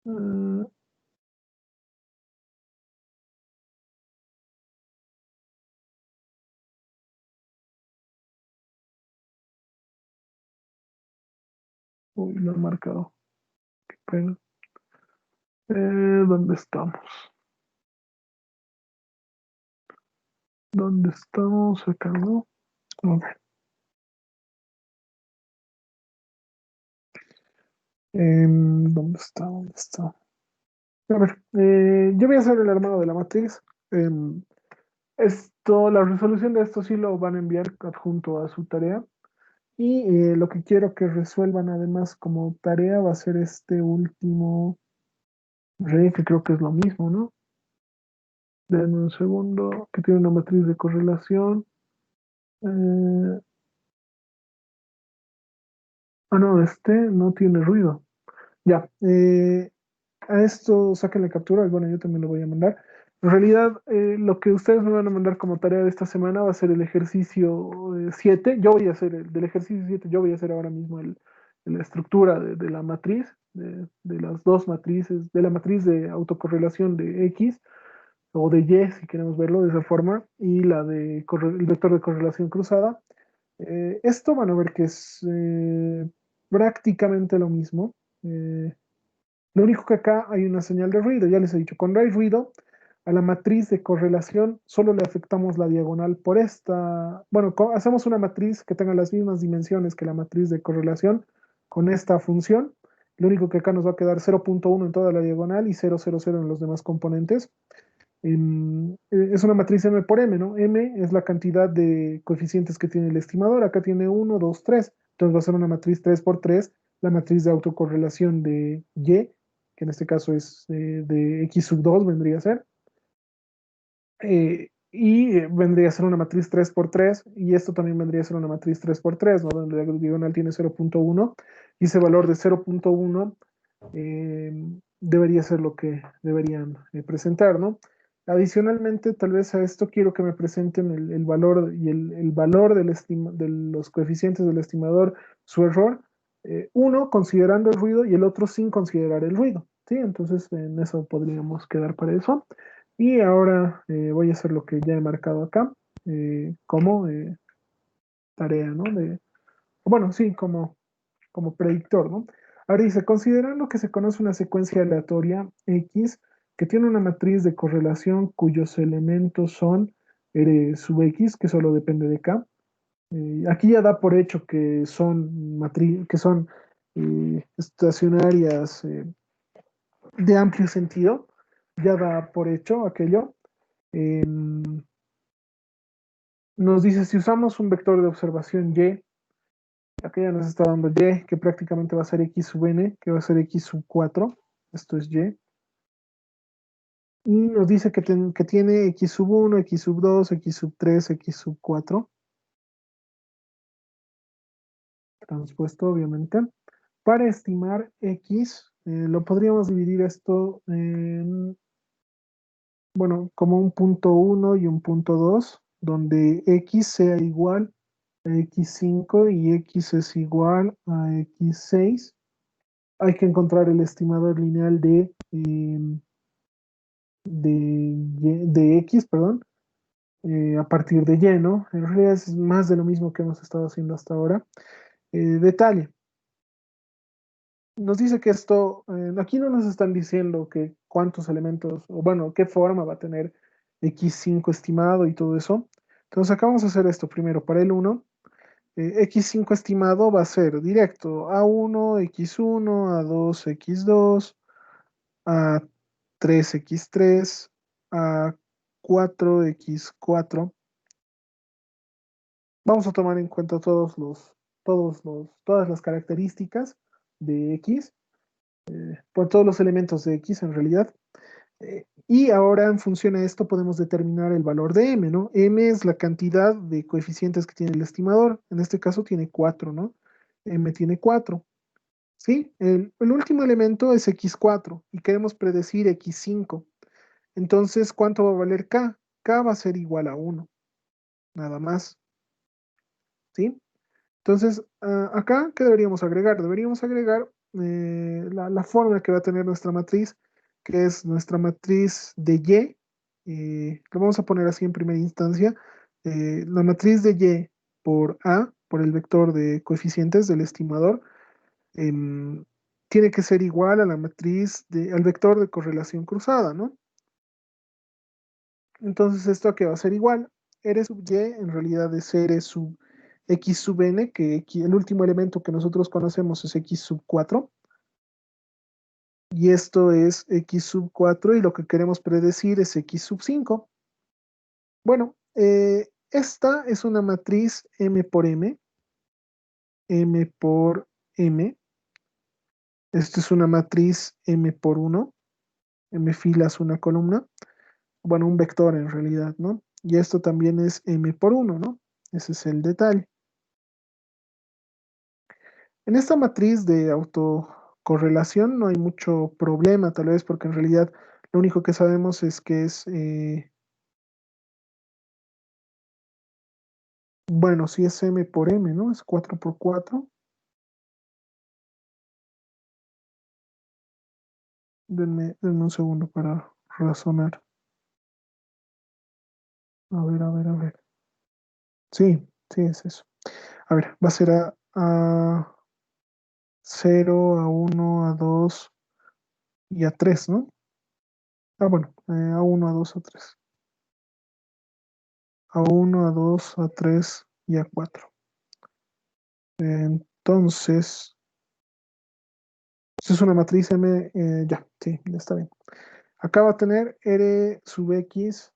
Mm, uy, lo he marcado. Qué pena. ¿Dónde estamos? ¿Dónde estamos? Acá, ¿no? A ver. ¿Dónde está? ¿Dónde está? A ver, yo voy a hacer el armado de la matriz. Em, la resolución de esto sí lo van a enviar adjunto a su tarea. Y lo que quiero que resuelvan además como tarea va a ser este último re, que creo que es lo mismo, ¿no? Denme un segundo, que tiene una matriz de correlación. Eh, no, este no tiene ruido. Ya, a esto sáquenle captura, y bueno, yo también lo voy a mandar. En realidad, lo que ustedes me van a mandar como tarea de esta semana va a ser el ejercicio 7. Yo voy a hacer del ejercicio 7, yo voy a hacer ahora mismo la estructura de la matriz, de las dos matrices, de la matriz de autocorrelación de X o de Y, si queremos verlo de esa forma, y el vector de correlación cruzada. Esto van a ver que es prácticamente lo mismo. Eh, lo único que acá hay una señal de ruido, ya les he dicho, cuando hay ruido, a la matriz de correlación solo le afectamos la diagonal por esta, bueno, hacemos una matriz que tenga las mismas dimensiones que la matriz de correlación con esta función. Lo único que acá nos va a quedar 0.1 en toda la diagonal y 0,00 en los demás componentes. Es una matriz M por M, ¿no? M es la cantidad de coeficientes que tiene el estimador. Acá tiene 1, 2, 3. Entonces va a ser una matriz 3 por 3, la matriz de autocorrelación de Y, que en este caso es de X sub 2, vendría a ser. Vendría a ser una matriz 3 por 3, y esto también vendría a ser una matriz 3 por 3, ¿no? Donde la diagonal tiene 0.1, y ese valor de 0.1 eh, debería ser lo que deberían presentar, ¿no? Adicionalmente, tal vez a esto quiero que me presenten el valor y el valor de los coeficientes del estimador, su error, uno considerando el ruido y el otro sin considerar el ruido, ¿sí? Entonces, en eso podríamos quedar para eso. Y ahora voy a hacer lo que ya he marcado acá, como tarea, ¿no? Bueno, sí, como como predictor, ¿no? Ahora dice, considerando que se conoce una secuencia aleatoria X que tiene una matriz de correlación cuyos elementos son R sub X, que solo depende de K. Aquí ya da por hecho que son, estacionarias de amplio sentido, ya da por hecho aquello. Nos dice, si usamos un vector de observación Y, acá ya nos está dando Y, que prácticamente va a ser X sub n, que va a ser X sub 4, esto es Y, y nos dice que tiene X sub 1, X sub 2, X sub 3, X sub 4, transpuesto obviamente. Para estimar X, lo podríamos dividir esto en, bueno, como un punto 1 y un punto 2, donde X sea igual a X5 y X es igual a X6. Hay que encontrar el estimador lineal de X, perdón, a partir de Y, ¿no? En realidad es más de lo mismo que hemos estado haciendo hasta ahora. Detalle. Nos dice que esto, aquí no nos están diciendo que cuántos elementos, o bueno, qué forma va a tener X5 estimado y todo eso. Entonces acá vamos a hacer esto primero para el 1. X5 estimado va a ser directo A1, X1, A2, X2, A3, X3, A4, X4. Vamos a tomar en cuenta todas las características de X, por todos los elementos de X en realidad. Y ahora en función a esto podemos determinar el valor de M, ¿no? M es la cantidad de coeficientes que tiene el estimador. En este caso tiene 4, ¿no? M tiene 4. ¿Sí? El último elemento es X4 y queremos predecir X5. Entonces, ¿cuánto va a valer K? K va a ser igual a 1, nada más. ¿Sí? Entonces, acá, ¿qué deberíamos agregar? Deberíamos agregar la fórmula que va a tener nuestra matriz, que es nuestra matriz de Y. Lo vamos a poner así en primera instancia. La matriz de Y por A, por el vector de coeficientes del estimador, em, tiene que ser igual a la matriz al vector de correlación cruzada, ¿no? Entonces, ¿esto a qué va a ser igual? R sub Y en realidad es R sub X sub n, que el último elemento que nosotros conocemos es X sub 4. Y esto es X sub 4 y lo que queremos predecir es X sub 5. Bueno, esta es una matriz M por M. M por M. Esta es una matriz M por 1. M filas una columna. Bueno, un vector en realidad, ¿no? Y esto también es M por 1, ¿no? Ese es el detalle. En esta matriz de autocorrelación no hay mucho problema, tal vez porque en realidad lo único que sabemos es que es, bueno, si es M por M, ¿no? Es 4 por 4. Denme un segundo para razonar. A ver, a ver, a ver. Sí, sí es eso. A ver, va a ser a 0, a 1, a 2 y a 3, ¿no? Ah, bueno, a 1, a 2, a 3. A 1, a 2, a 3 y a 4. Entonces, esta es una matriz M, ya, sí, ya está bien. Acá va a tener R sub X,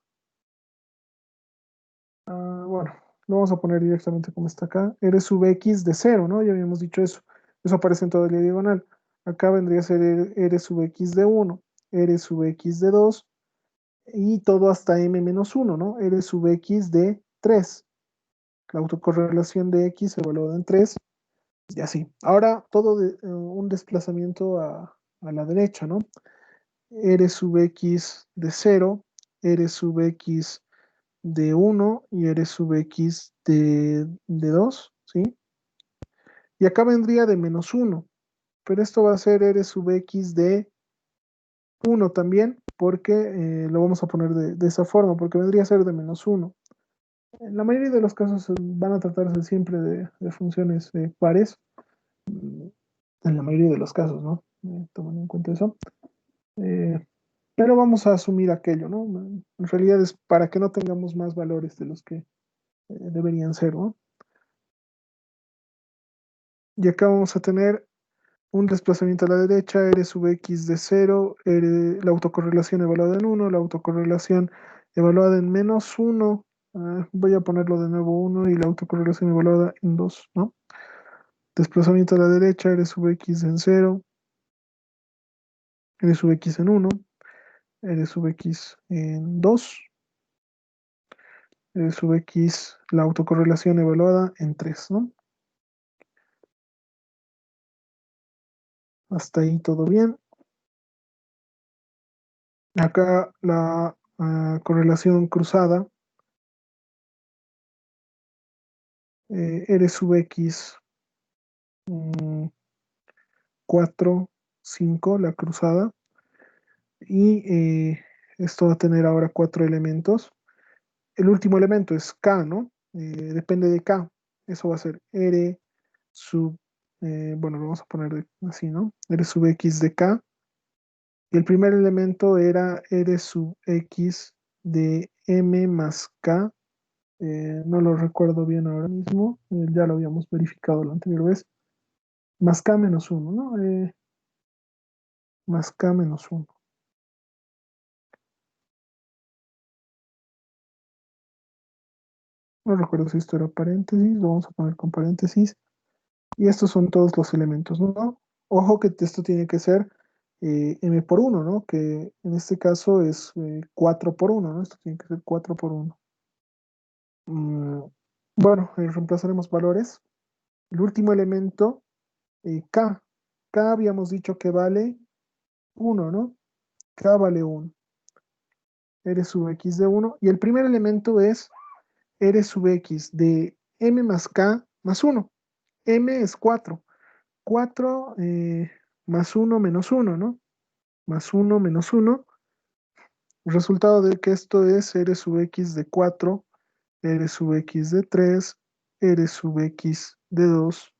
bueno, lo vamos a poner directamente como está acá, R sub X de 0, ¿no? Ya habíamos dicho eso. Eso aparece en toda la diagonal. Acá vendría a ser R sub X de 1, R sub X de 2, y todo hasta M menos 1, ¿no? R sub X de 3. La autocorrelación de X evaluada en 3, y así. Ahora todo un desplazamiento a la derecha, ¿no? R sub X de 0, R sub X de 1 y R sub X de 2, ¿sí? Y acá vendría de menos 1, pero esto va a ser R sub X de 1 también, porque lo vamos a poner de esa forma, porque vendría a ser de menos 1. En la mayoría de los casos van a tratarse siempre de funciones pares. en la mayoría de los casos, ¿no? Tomando en cuenta eso. Pero vamos a asumir aquello, ¿no? En realidad es para que no tengamos más valores de los que deberían ser, ¿no? Y acá vamos a tener un desplazamiento a la derecha, R sub X de 0, la autocorrelación evaluada en 1, la autocorrelación evaluada en -1, voy a ponerlo de nuevo 1 y la autocorrelación evaluada en 2, ¿no? Desplazamiento a la derecha, R sub X en 0, R sub X en 1, R sub X en 2, R sub X, la autocorrelación evaluada en 3, ¿no? Hasta ahí todo bien. Acá la correlación cruzada, R sub X 4, 5, la cruzada. Y esto va a tener ahora 4 elementos. El último elemento es K, ¿no? Depende de K. Eso va a ser R sub, bueno, lo vamos a poner así, ¿no? R sub X de K. Y el primer elemento era R sub X de M más K. No lo recuerdo bien ahora mismo. Ya lo habíamos verificado la anterior vez. Más K menos 1, ¿no? Más K menos 1. No recuerdo si esto era paréntesis, lo vamos a poner con paréntesis. Y estos son todos los elementos, ¿no? Ojo que esto tiene que ser m por 1, ¿no? Que en este caso es 4 por 1, ¿no? Esto tiene que ser 4 por 1. Mm, bueno, reemplazaremos valores. El último elemento, k. K habíamos dicho que vale 1, ¿no? K vale 1. R sub x de 1. Y el primer elemento es R sub x de m más k más 1. M es 4. 4 más 1 menos 1, ¿no? Más 1 menos 1. El resultado de que esto es R sub x de 4, R sub x de 3, R sub x de 2.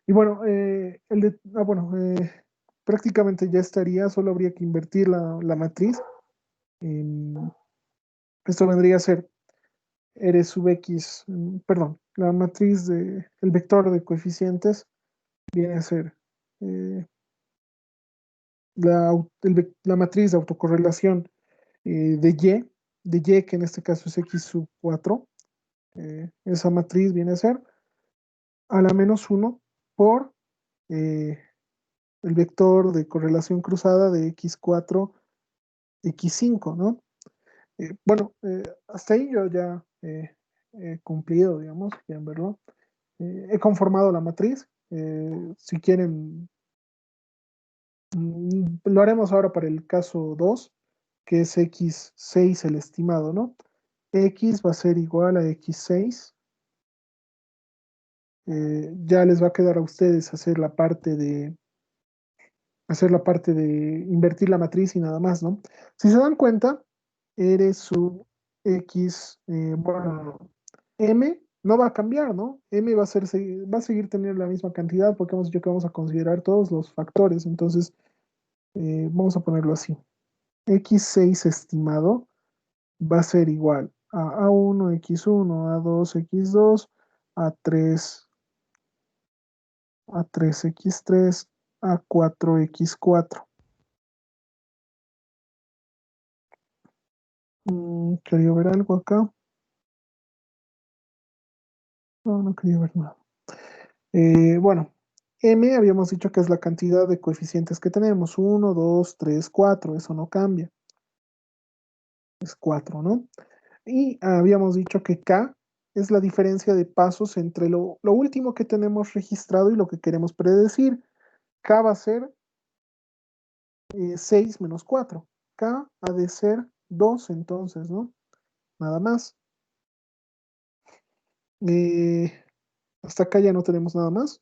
Y bueno, prácticamente ya estaría, solo habría que invertir la matriz. Esto vendría a ser R sub x, perdón, la matriz el vector de coeficientes viene a ser la matriz de autocorrelación de y, que en este caso es x sub 4. Esa matriz viene a ser a la menos 1 por eh, el vector de correlación cruzada de x4, x5, ¿no? Hasta ahí yo ya he cumplido, digamos, si quieren verlo. He conformado la matriz. Si quieren, lo haremos ahora para el caso 2, que es x6 el estimado, ¿no? X va a ser igual a x6. Ya les va a quedar a ustedes hacer la parte de invertir la matriz y nada más, ¿no? Si se dan cuenta, R sub X, bueno, M no va a cambiar, ¿no? M va a seguir teniendo la misma cantidad porque hemos dicho que vamos a considerar todos los factores, entonces vamos a ponerlo así. X6 estimado va a ser igual a A1, X1, A2, X2, A3, A3X3, A4X4. Quería ver algo acá. No, no quería ver nada. Bueno, M habíamos dicho que es la cantidad de coeficientes que tenemos. 1, 2, 3, 4. Eso no cambia. Es 4, ¿no? Y habíamos dicho que K es la diferencia de pasos entre lo último que tenemos registrado y lo que queremos predecir. K va a ser 6 menos 4. K ha de ser 2 entonces, ¿no? Nada más. Eh, Hasta acá ya no tenemos nada más.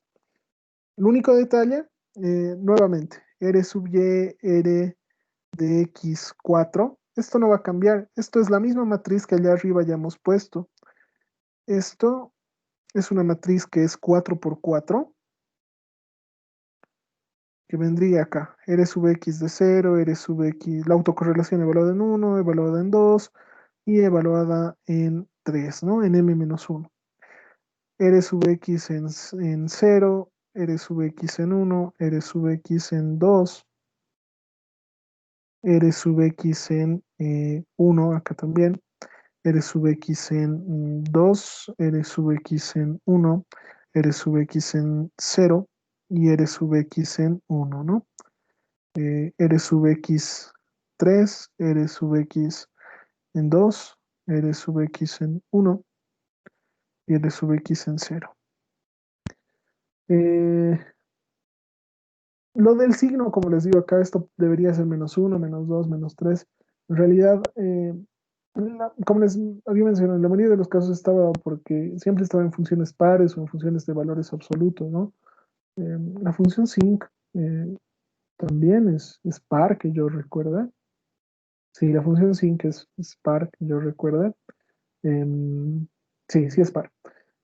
El único detalle, nuevamente, R sub y, R de x4. Esto no va a cambiar. Esto es la misma matriz que allá arriba ya hemos puesto. Esto es una matriz que es 4 por 4, que vendría acá. R sub x de 0, R sub x, la autocorrelación evaluada en 1, evaluada en 2 y evaluada en 3, ¿no? En m-1. R sub x en 0, R sub x en 1, R sub x en 2, R sub x en 1, acá también, R sub x en 2, R sub x en 1, R sub x en 0 y R sub x en 1, ¿no? R sub x 3, R sub x en 2, R sub x en 1 y R sub x en 0. Lo del signo, como les digo acá, esto debería ser -1, -2, -3. En realidad, como les había mencionado, en la mayoría de los casos estaba porque siempre estaba en funciones pares o en funciones de valores absolutos, ¿no? La función sinc también es par, que yo recuerda. Sí, la función sinc es par, que yo recuerda. Sí, sí es par.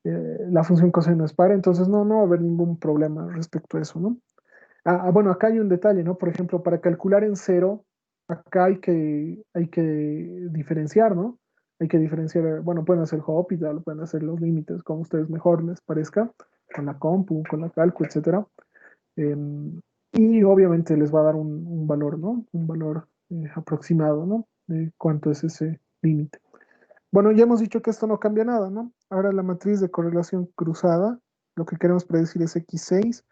La función coseno es par, entonces no va a haber ningún problema respecto a eso, ¿no? Bueno, acá hay un detalle, ¿no? Por ejemplo, para calcular en cero, acá hay que diferenciar, ¿no? Hay que diferenciar, bueno, pueden hacer Hopital, pueden hacer los límites, como a ustedes mejor les parezca, con la compu, con la calcu, etcétera. Y obviamente les va a dar un valor, ¿no? Un valor aproximado, ¿no? De cuánto es ese límite. Bueno, ya hemos dicho que esto no cambia nada, ¿no? Ahora la matriz de correlación cruzada, lo que queremos predecir es x6,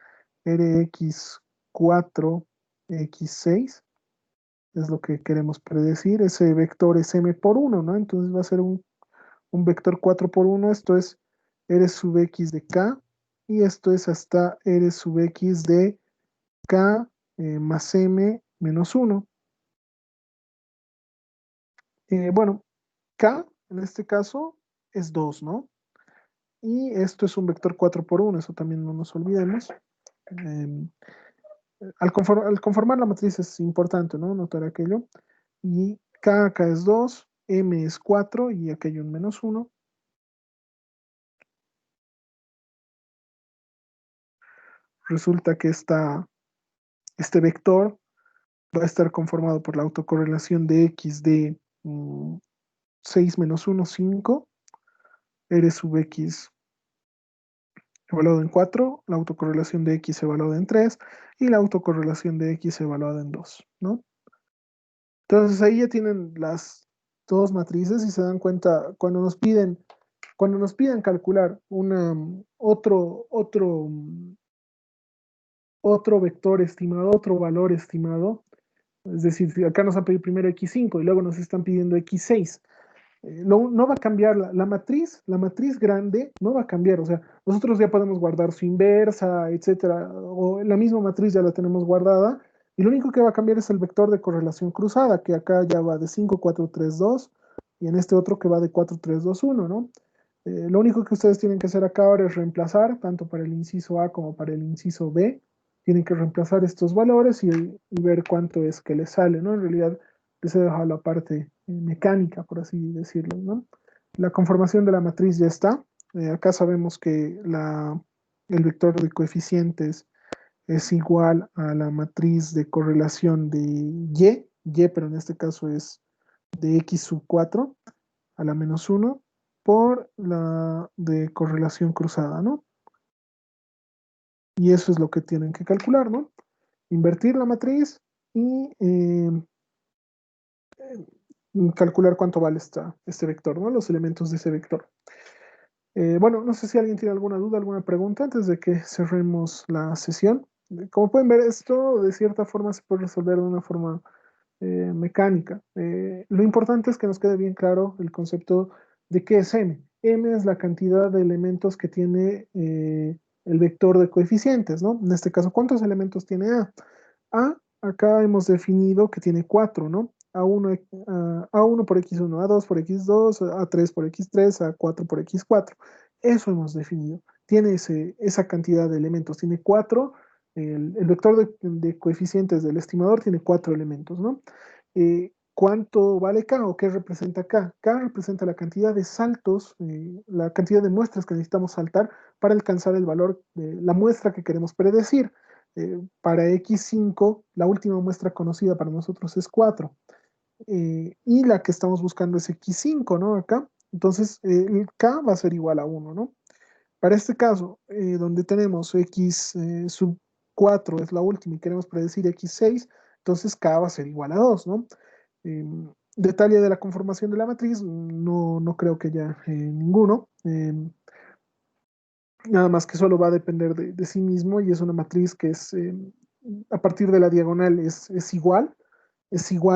rx4, x6, es lo que queremos predecir. Ese vector es m por 1, ¿no? Entonces va a ser un vector 4 por 1, esto es r sub x de k, y esto es hasta r sub x de k más m menos 1. Bueno, k en este caso es 2, ¿no? Y esto es un vector 4 por 1, eso también no nos olvidemos. Eh, al conformar la matriz es importante, ¿no? Notar aquello. Y K acá es 2, M es 4 y aquí hay un -1. Resulta que este vector va a estar conformado por la autocorrelación de X de 6 menos 1, 5, R sub X evaluado en 4, la autocorrelación de X evaluada en 3 y la autocorrelación de X evaluada en 2, ¿no? Entonces ahí ya tienen las dos matrices y se dan cuenta cuando nos piden calcular otro vector estimado, otro valor estimado, es decir, si acá nos han pedido primero x5 y luego nos están pidiendo x6. No va a cambiar la matriz grande no va a cambiar, o sea, nosotros ya podemos guardar su inversa, etcétera, o la misma matriz ya la tenemos guardada, y lo único que va a cambiar es el vector de correlación cruzada, que acá ya va de 5, 4, 3, 2, y en este otro que va de 4, 3, 2, 1, ¿no? Lo único que ustedes tienen que hacer acá ahora es reemplazar, tanto para el inciso A como para el inciso B, tienen que reemplazar estos valores y ver cuánto es que les sale, ¿no? En realidad les he dejado la parte mecánica, por así decirlo, ¿no? La conformación de la matriz ya está. Acá sabemos que el vector de coeficientes es igual a la matriz de correlación de y, pero en este caso es de x sub 4 a la -1 por la de correlación cruzada, ¿no? Y eso es lo que tienen que calcular, ¿no? Invertir la matriz y calcular cuánto vale este vector, ¿no? Los elementos de ese vector. Bueno, no sé si alguien tiene alguna duda, alguna pregunta antes de que cerremos la sesión. Como pueden ver, esto de cierta forma se puede resolver de una forma mecánica. Lo importante es que nos quede bien claro el concepto de qué es M. M es la cantidad de elementos que tiene el vector de coeficientes, ¿no? En este caso, ¿cuántos elementos tiene A? Acá hemos definido que tiene 4, ¿no? A1 por x1, A2 por x2, A3 por x3, A4 por x4. Eso hemos definido. Tiene esa cantidad de elementos. Tiene 4. El vector de coeficientes del estimador tiene 4 elementos, ¿no? ¿cuánto vale K o qué representa K? K representa la cantidad de saltos, la cantidad de muestras que necesitamos saltar para alcanzar el valor de la muestra que queremos predecir. Para X5, la última muestra conocida para nosotros es 4. Y la que estamos buscando es X5, ¿no? Acá. Entonces, el K va a ser igual a 1, ¿no? Para este caso, donde tenemos X sub 4 es la última y queremos predecir X6, entonces K va a ser igual a 2, ¿no? Detalle de la conformación de la matriz, no creo que haya ninguno. Nada más que solo va a depender de sí mismo y es una matriz que es, a partir de la diagonal es igual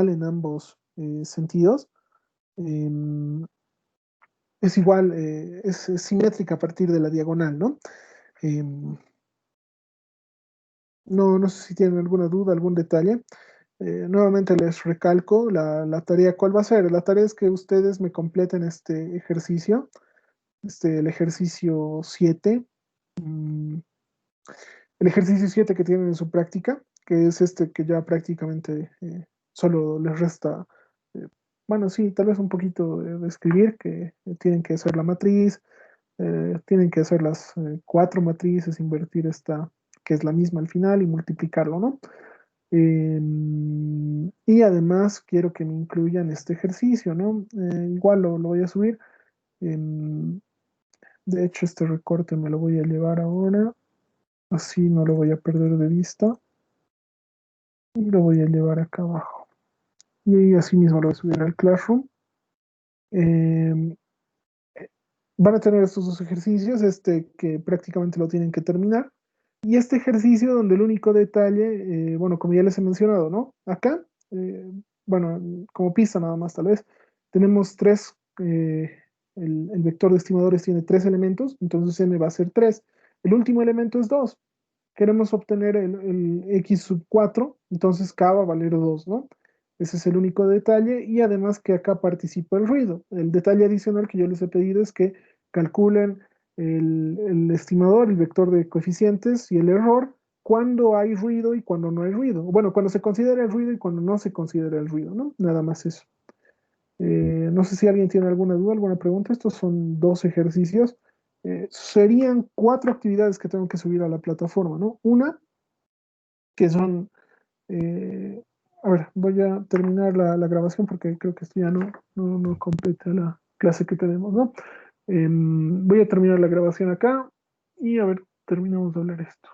en ambos sentidos. Em, es igual, es simétrica a partir de la diagonal, ¿no? Em, no sé si tienen alguna duda, algún detalle. Nuevamente les recalco la tarea. ¿Cuál va a ser? La tarea es que ustedes me completen este ejercicio, el ejercicio 7. mm, el ejercicio 7 que tienen en su práctica, que es este que ya prácticamente solo les resta, eh, bueno, sí, tal vez un poquito de escribir, que tienen que hacer la matriz, tienen que hacer las 4 matrices, invertir esta, que es la misma al final, y multiplicarlo, ¿no? Y además quiero que me incluyan este ejercicio, ¿no? Igual lo voy a subir. Em, de hecho, este recorte me lo voy a llevar ahora, así no lo voy a perder de vista. Y lo voy a llevar acá abajo. Y así mismo lo voy a subir al Classroom. Em, Van a tener estos dos ejercicios, que prácticamente lo tienen que terminar. Y este ejercicio donde el único detalle, bueno, como ya les he mencionado, ¿no? Acá, eh, bueno, como pista nada más tal vez, tenemos tres, el vector de estimadores tiene 3 elementos, entonces n va a ser 3. El último elemento es 2. Queremos obtener el x sub 4, entonces k va a valer 2, ¿no? Ese es el único detalle y además que acá participa el ruido. El detalle adicional que yo les he pedido es que calculen el estimador, el vector de coeficientes y el error cuando hay ruido y cuando no hay ruido. Bueno, cuando se considera el ruido y cuando no se considera el ruido, ¿no? Nada más eso. No sé si alguien tiene alguna duda, alguna pregunta. Estos son 2 ejercicios. Serían 4 actividades que tengo que subir a la plataforma, ¿no? Una, que son, eh, a ver, voy a terminar la grabación porque creo que esto ya no completa la clase que tenemos, ¿no? Voy a terminar la grabación acá y a ver, terminamos de hablar esto.